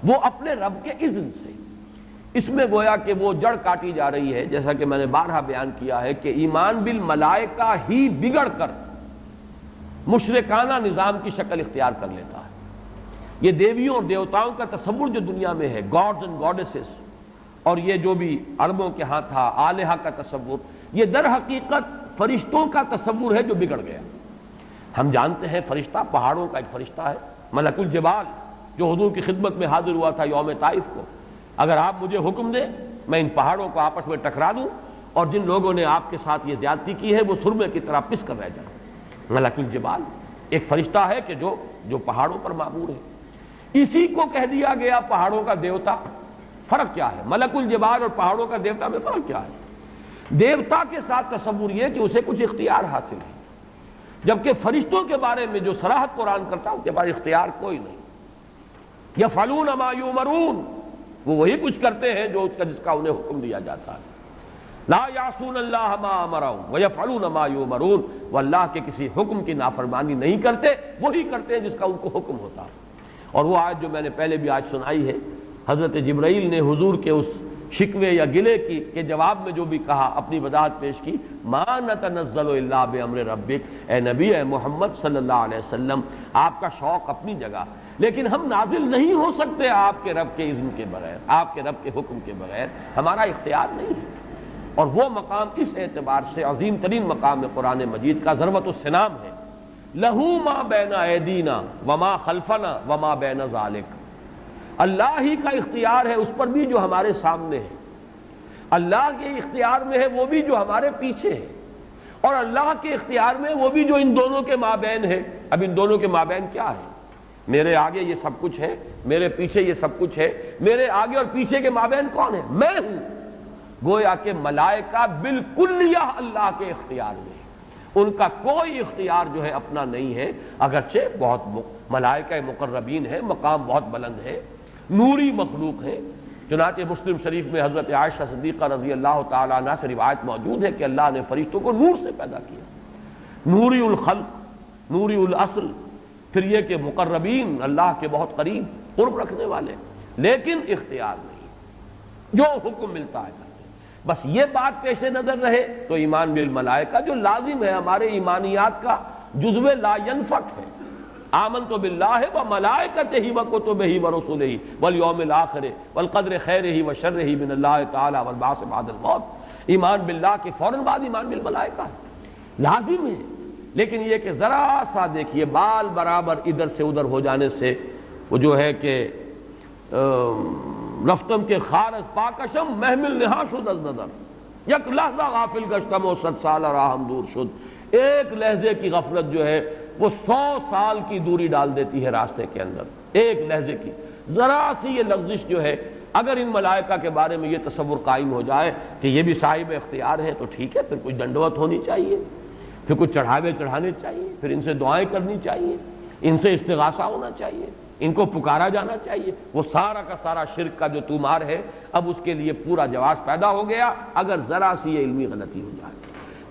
وہ اپنے رب کے اذن سے۔ اس میں گویا کہ وہ جڑ کاٹی جا رہی ہے، جیسا کہ میں نے بارہا بیان کیا ہے کہ ایمان بالملائکہ ہی بگڑ کر مشرکانہ نظام کی شکل اختیار کر لیتا ہے۔ یہ دیویوں اور دیوتاؤں کا تصور جو دنیا میں ہے، گاڈز اینڈ گاڈیسز، اور یہ جو بھی عربوں کے ہاں تھا آلہہ کا تصور، یہ در حقیقت فرشتوں کا تصور ہے جو بگڑ گیا۔ ہم جانتے ہیں فرشتہ پہاڑوں کا ایک فرشتہ ہے، ملک الجبال، جو حضور کی خدمت میں حاضر ہوا تھا یوم طائف کو، اگر آپ مجھے حکم دیں میں ان پہاڑوں کو آپس میں ٹکرا دوں اور جن لوگوں نے آپ کے ساتھ یہ زیادتی کی ہے وہ سرمے کی طرح پس کر رہ جائیں۔ ملک الجبال ایک فرشتہ ہے کہ جو پہاڑوں پر معمور ہے، اسی کو کہہ دیا گیا پہاڑوں کا دیوتا۔ فرق کیا ہے ملک الجبال اور پہاڑوں کا دیوتا میں؟ فرق کیا ہے؟ دیوتا کے ساتھ تصور یہ کہ اسے کچھ اختیار حاصل ہے، جبکہ فرشتوں کے بارے میں جو صراحت قرآن کرتا ہے ان کے پاس اختیار کوئی نہیں۔ یفعلون ما یؤمرون، وہ وہی کچھ کرتے ہیں جس کا انہیں حکم دیا جاتا ہے۔ لا یعصون اللہ ما امرهم ویفعلون ما یؤمرون، وہ اللہ کے کسی حکم کی نافرمانی نہیں کرتے، وہی کرتے ہیں جس کا ان کو حکم ہوتا ہے۔ اور وہ آیت جو میں نے پہلے بھی آج سنائی ہے، حضرت جبرائیل نے حضور کے اس شکوے یا گلے کے جواب میں جو بھی کہا، اپنی وضاحت پیش کی، ما نتنزل الا بامر ربک، اے نبی، اے محمد صلی اللہ علیہ وسلم، آپ کا شوق اپنی جگہ، لیکن ہم نازل نہیں ہو سکتے آپ کے رب کے اذن کے بغیر، آپ کے رب کے حکم کے بغیر، ہمارا اختیار نہیں ہے۔ اور وہ مقام اس اعتبار سے عظیم ترین مقام ہے قرآن مجید کا، ضربۃ السلام ہے، لہو ما بین ایدینا وما خلفنا وما بین ذالک، اللہ ہی کا اختیار ہے اس پر بھی جو ہمارے سامنے ہے، اللہ کے اختیار میں ہے وہ بھی جو ہمارے پیچھے ہے، اور اللہ کے اختیار میں وہ بھی جو ان دونوں کے مابین ہے۔ اب ان دونوں کے مابین کیا ہے؟ میرے آگے یہ سب کچھ ہے، میرے پیچھے یہ سب کچھ ہے، میرے آگے اور پیچھے کے مابین کون ہے؟ میں ہوں۔ گویا کہ ملائکہ بالکلیہ اللہ کے اختیار میں ہے، ان کا کوئی اختیار جو ہے اپنا نہیں ہے، اگرچہ بہت ملائکہ مقربین ہے، مقام بہت بلند ہے، نوری مخلوق ہے۔ چنانچہ مسلم شریف میں حضرت عائشہ صدیقہ رضی اللہ تعالیٰ عنہ سے روایت موجود ہے کہ اللہ نے فرشتوں کو نور سے پیدا کیا، نوری الخلق، نوری الاصل، پھر یہ کہ مقربین، اللہ کے بہت قریب قرب رکھنے والے، لیکن اختیار نہیں، جو حکم ملتا ہے۔ بس یہ بات پیش نظر رہے تو ایمان بالملائکہ جو لازم ہے ہمارے ایمانیات کا جزو لا ینفک ہے۔ آمنت باللہ وملائکتہ وکتبہ ورسلہ والیوم الآخر والقدر خیرہ وشرہ من اللہ تعالی والبعث بعد الموت۔ ایمان باللہ کے فوراً بعد ایمان بالملائکہ لازم ہے، لیکن یہ کہ ذرا سا دیکھیے بال برابر ادھر سے ادھر ہو جانے سے وہ جو ہے کہ رفتم کے خارج پاکشم محمل نہا شد از نظر، یک لحظہ غافل گشتم و 100 سال راہم دور شد، ایک لحظے کی غفلت جو ہے وہ 100 سال کی دوری ڈال دیتی ہے راستے کے اندر، ایک لحظے کی ذرا سی یہ لغزش جو ہے۔ اگر ان ملائکہ کے بارے میں یہ تصور قائم ہو جائے کہ یہ بھی صاحب اختیار ہے تو ٹھیک ہے، پھر کچھ دنڈوت ہونی چاہیے، پھر کچھ چڑھاوے چڑھانے چاہیے، پھر ان سے دعائیں کرنی چاہیے، ان سے استغاثہ ہونا چاہیے، ان کو پکارا جانا چاہیے۔ وہ سارا کا سارا شرک کا جو طومار ہے اب اس کے لیے پورا جواز پیدا ہو گیا اگر ذرا سی یہ علمی غلطی ہو جائے۔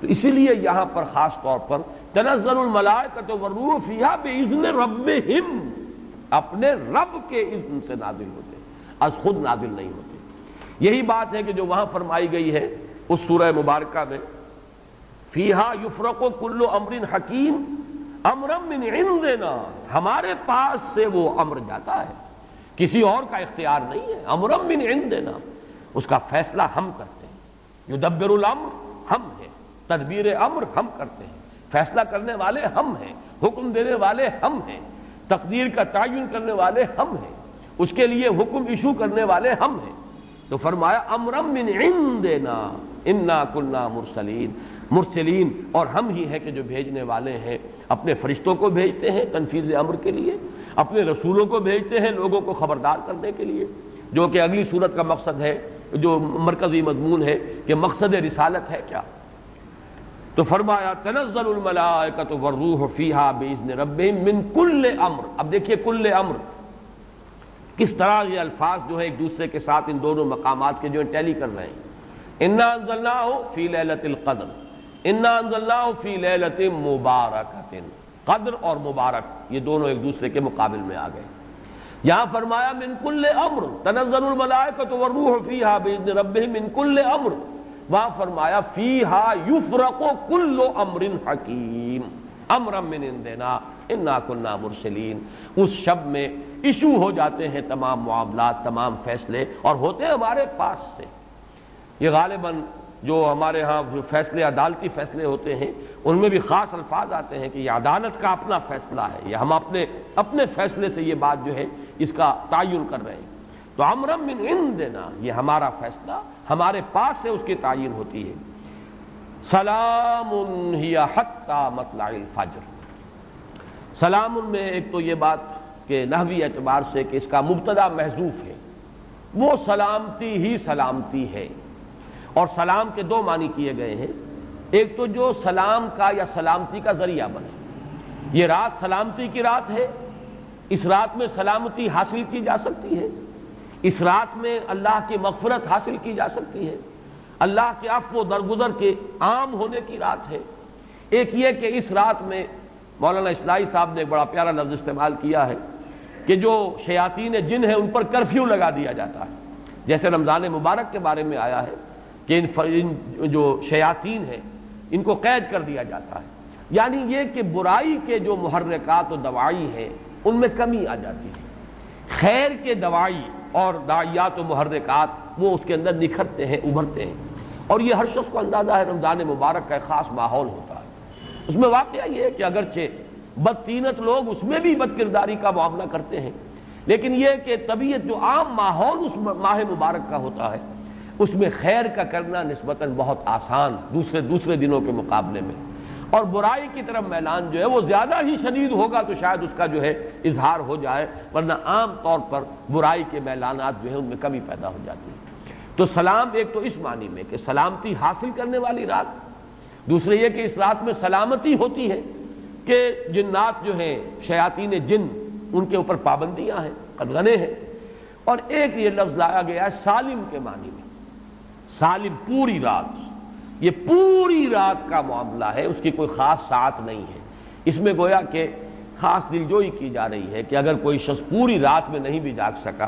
تو اسی لیے یہاں پر خاص طور پر تنزل الملائکۃ والروح فیہا باذن ربہم، اپنے رب کے اذن سے نازل ہوتے، از خود نازل نہیں ہوتے۔ یہی بات ہے کہ جو وہاں فرمائی گئی ہے اس سورہ مبارکہ میں، فیہا یفرق کل امر حکیم امرا من عندنا، ہمارے پاس سے وہ امر جاتا ہے، کسی اور کا اختیار نہیں ہے، امرا من عندنا، اس کا فیصلہ ہم کرتے ہیں، یدبر الامر ہم ہیں، تدبیر امر ہم کرتے ہیں، فیصلہ کرنے والے ہم ہیں، حکم دینے والے ہم ہیں، تقدیر کا تعین کرنے والے ہم ہیں، اس کے لیے حکم ایشو کرنے والے ہم ہیں۔ تو فرمایا امرا من عندنا انا کنا مرسلین، اور ہم ہی ہیں کہ جو بھیجنے والے ہیں، اپنے فرشتوں کو بھیجتے ہیں تنفیذ امر کے لیے، اپنے رسولوں کو بھیجتے ہیں لوگوں کو خبردار کرنے کے لیے، جو کہ اگلی صورت کا مقصد ہے، جو مرکزی مضمون ہے کہ مقصد رسالت ہے کیا۔ تو فرمایا تنزل الملائکۃ والروح فیہا باذن ربہم من کل امر۔ اب دیکھیے کل امر کس طرح یہ الفاظ جو ہے ایک دوسرے کے ساتھ ان دونوں مقامات کے جو ٹیلی کر رہے ہیں۔ انا انزلناہ فی لیلۃ القدر، انا انزلناہ فی لیلۃ مبارکۃ، قدر اور مبارک یہ دونوں ایک دوسرے کے مقابل میں آ گئے۔ یہاں فرمایا من کل امر، تنزل الملائکۃ والروح فیہا باذن ربہم من کل امر، وہاں فرمایا فیہا یفرق کل امر حکیم امرا من عندنا انا کنا مرسلین۔ اس شب میں ایشو ہو جاتے ہیں تمام معاملات، تمام فیصلے، اور ہوتے ہیں ہمارے پاس سے۔ یہ غالباً جو ہمارے ہاں جو فیصلے، عدالتی فیصلے ہوتے ہیں، ان میں بھی خاص الفاظ آتے ہیں کہ یہ عدالت کا اپنا فیصلہ ہے، یہ ہم اپنے فیصلے سے یہ بات جو ہے اس کا تعین کر رہے ہیں۔ تو امرا من عندنا، یہ ہمارا فیصلہ ہمارے پاس سے اس کی تعین ہوتی ہے۔ سلام ہی حتی مطلع الفجر، سلام میں ایک تو یہ بات کہ نحوی اعتبار سے کہ اس کا مبتدا محذوف ہے، وہ سلامتی ہی سلامتی ہے، اور سلام کے دو معنی کیے گئے ہیں، ایک تو جو سلام کا یا سلامتی کا ذریعہ بنے، یہ رات سلامتی کی رات ہے، اس رات میں سلامتی حاصل کی جا سکتی ہے، اس رات میں اللہ کی مغفرت حاصل کی جا سکتی ہے، اللہ کے عفو و درگزر کے عام ہونے کی رات ہے۔ ایک یہ کہ اس رات میں مولانا اصلاحی صاحب نے ایک بڑا پیارا لفظ استعمال کیا ہے کہ جو شیاطین جن ہیں ان پر کرفیو لگا دیا جاتا ہے، جیسے رمضان مبارک کے بارے میں آیا ہے کہ ان جو شیاطین ہیں ان کو قید کر دیا جاتا ہے، یعنی یہ کہ برائی کے جو محرکات و دواعی ہیں ان میں کمی آ جاتی ہے، خیر کے دواعی اور داعیات و محرکات وہ اس کے اندر نکھرتے ہیں، ابھرتے ہیں، اور یہ ہر شخص کو اندازہ ہے رمضان مبارک کا ایک خاص ماحول ہوتا ہے۔ اس میں واقعہ یہ ہے کہ اگرچہ بدطینت لوگ اس میں بھی بد کرداری کا معاملہ کرتے ہیں، لیکن یہ کہ طبیعت جو عام ماحول اس ماہ مبارک کا ہوتا ہے اس میں خیر کا کرنا نسبتاً بہت آسان دوسرے دنوں کے مقابلے میں، اور برائی کی طرف میلان جو ہے وہ زیادہ ہی شدید ہوگا تو شاید اس کا جو ہے اظہار ہو جائے، ورنہ عام طور پر برائی کے میلانات جو ہیں ان میں کمی پیدا ہو جاتی ہے۔ تو سلام ایک تو اس معنی میں کہ سلامتی حاصل کرنے والی رات، دوسرے یہ کہ اس رات میں سلامتی ہوتی ہے کہ جنات جو ہیں شیاطین جن ان کے اوپر پابندیاں ہیں، قدغنے ہیں، اور ایک یہ لفظ لایا گیا ہے سالم کے معنی میں، سالم پوری رات، یہ پوری رات کا معاملہ ہے، اس کی کوئی خاص ساعت نہیں ہے، اس میں گویا کہ خاص دلجوئی کی جا رہی ہے کہ اگر کوئی شخص پوری رات میں نہیں بھی جاگ سکا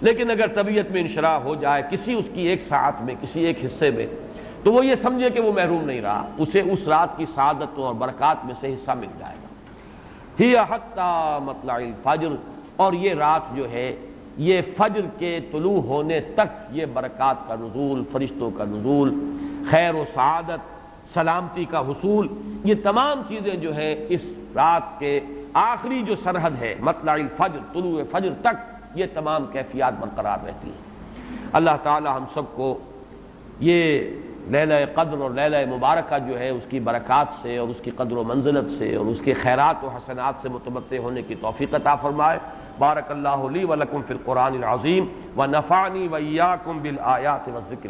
لیکن اگر طبیعت میں انشراح ہو جائے کسی اس کی ایک ساعت میں، کسی ایک حصے میں، تو وہ یہ سمجھے کہ وہ محروم نہیں رہا، اسے اس رات کی سعادتوں اور برکات میں سے حصہ مل جائے گا۔ ہی حتی مطلع الفجر، اور یہ رات جو ہے یہ فجر کے طلوع ہونے تک یہ برکات کا نزول، فرشتوں کا نزول، خیر و سعادت، سلامتی کا حصول، یہ تمام چیزیں جو ہیں اس رات کے آخری جو سرحد ہے مطلع الفجر، طلوع فجر تک یہ تمام کیفیات برقرار رہتی ہیں۔ اللہ تعالی ہم سب کو یہ لیلہ قدر اور لیلہ مبارکہ جو ہے اس کی برکات سے اور اس کی قدر و منزلت سے اور اس کے خیرات و حسنات سے متمتع ہونے کی توفیق عطا فرمائے۔ بارک اللہ لی و لکم فی القرآن العظیم ونفعنی و ایاکم بالآیات والذکر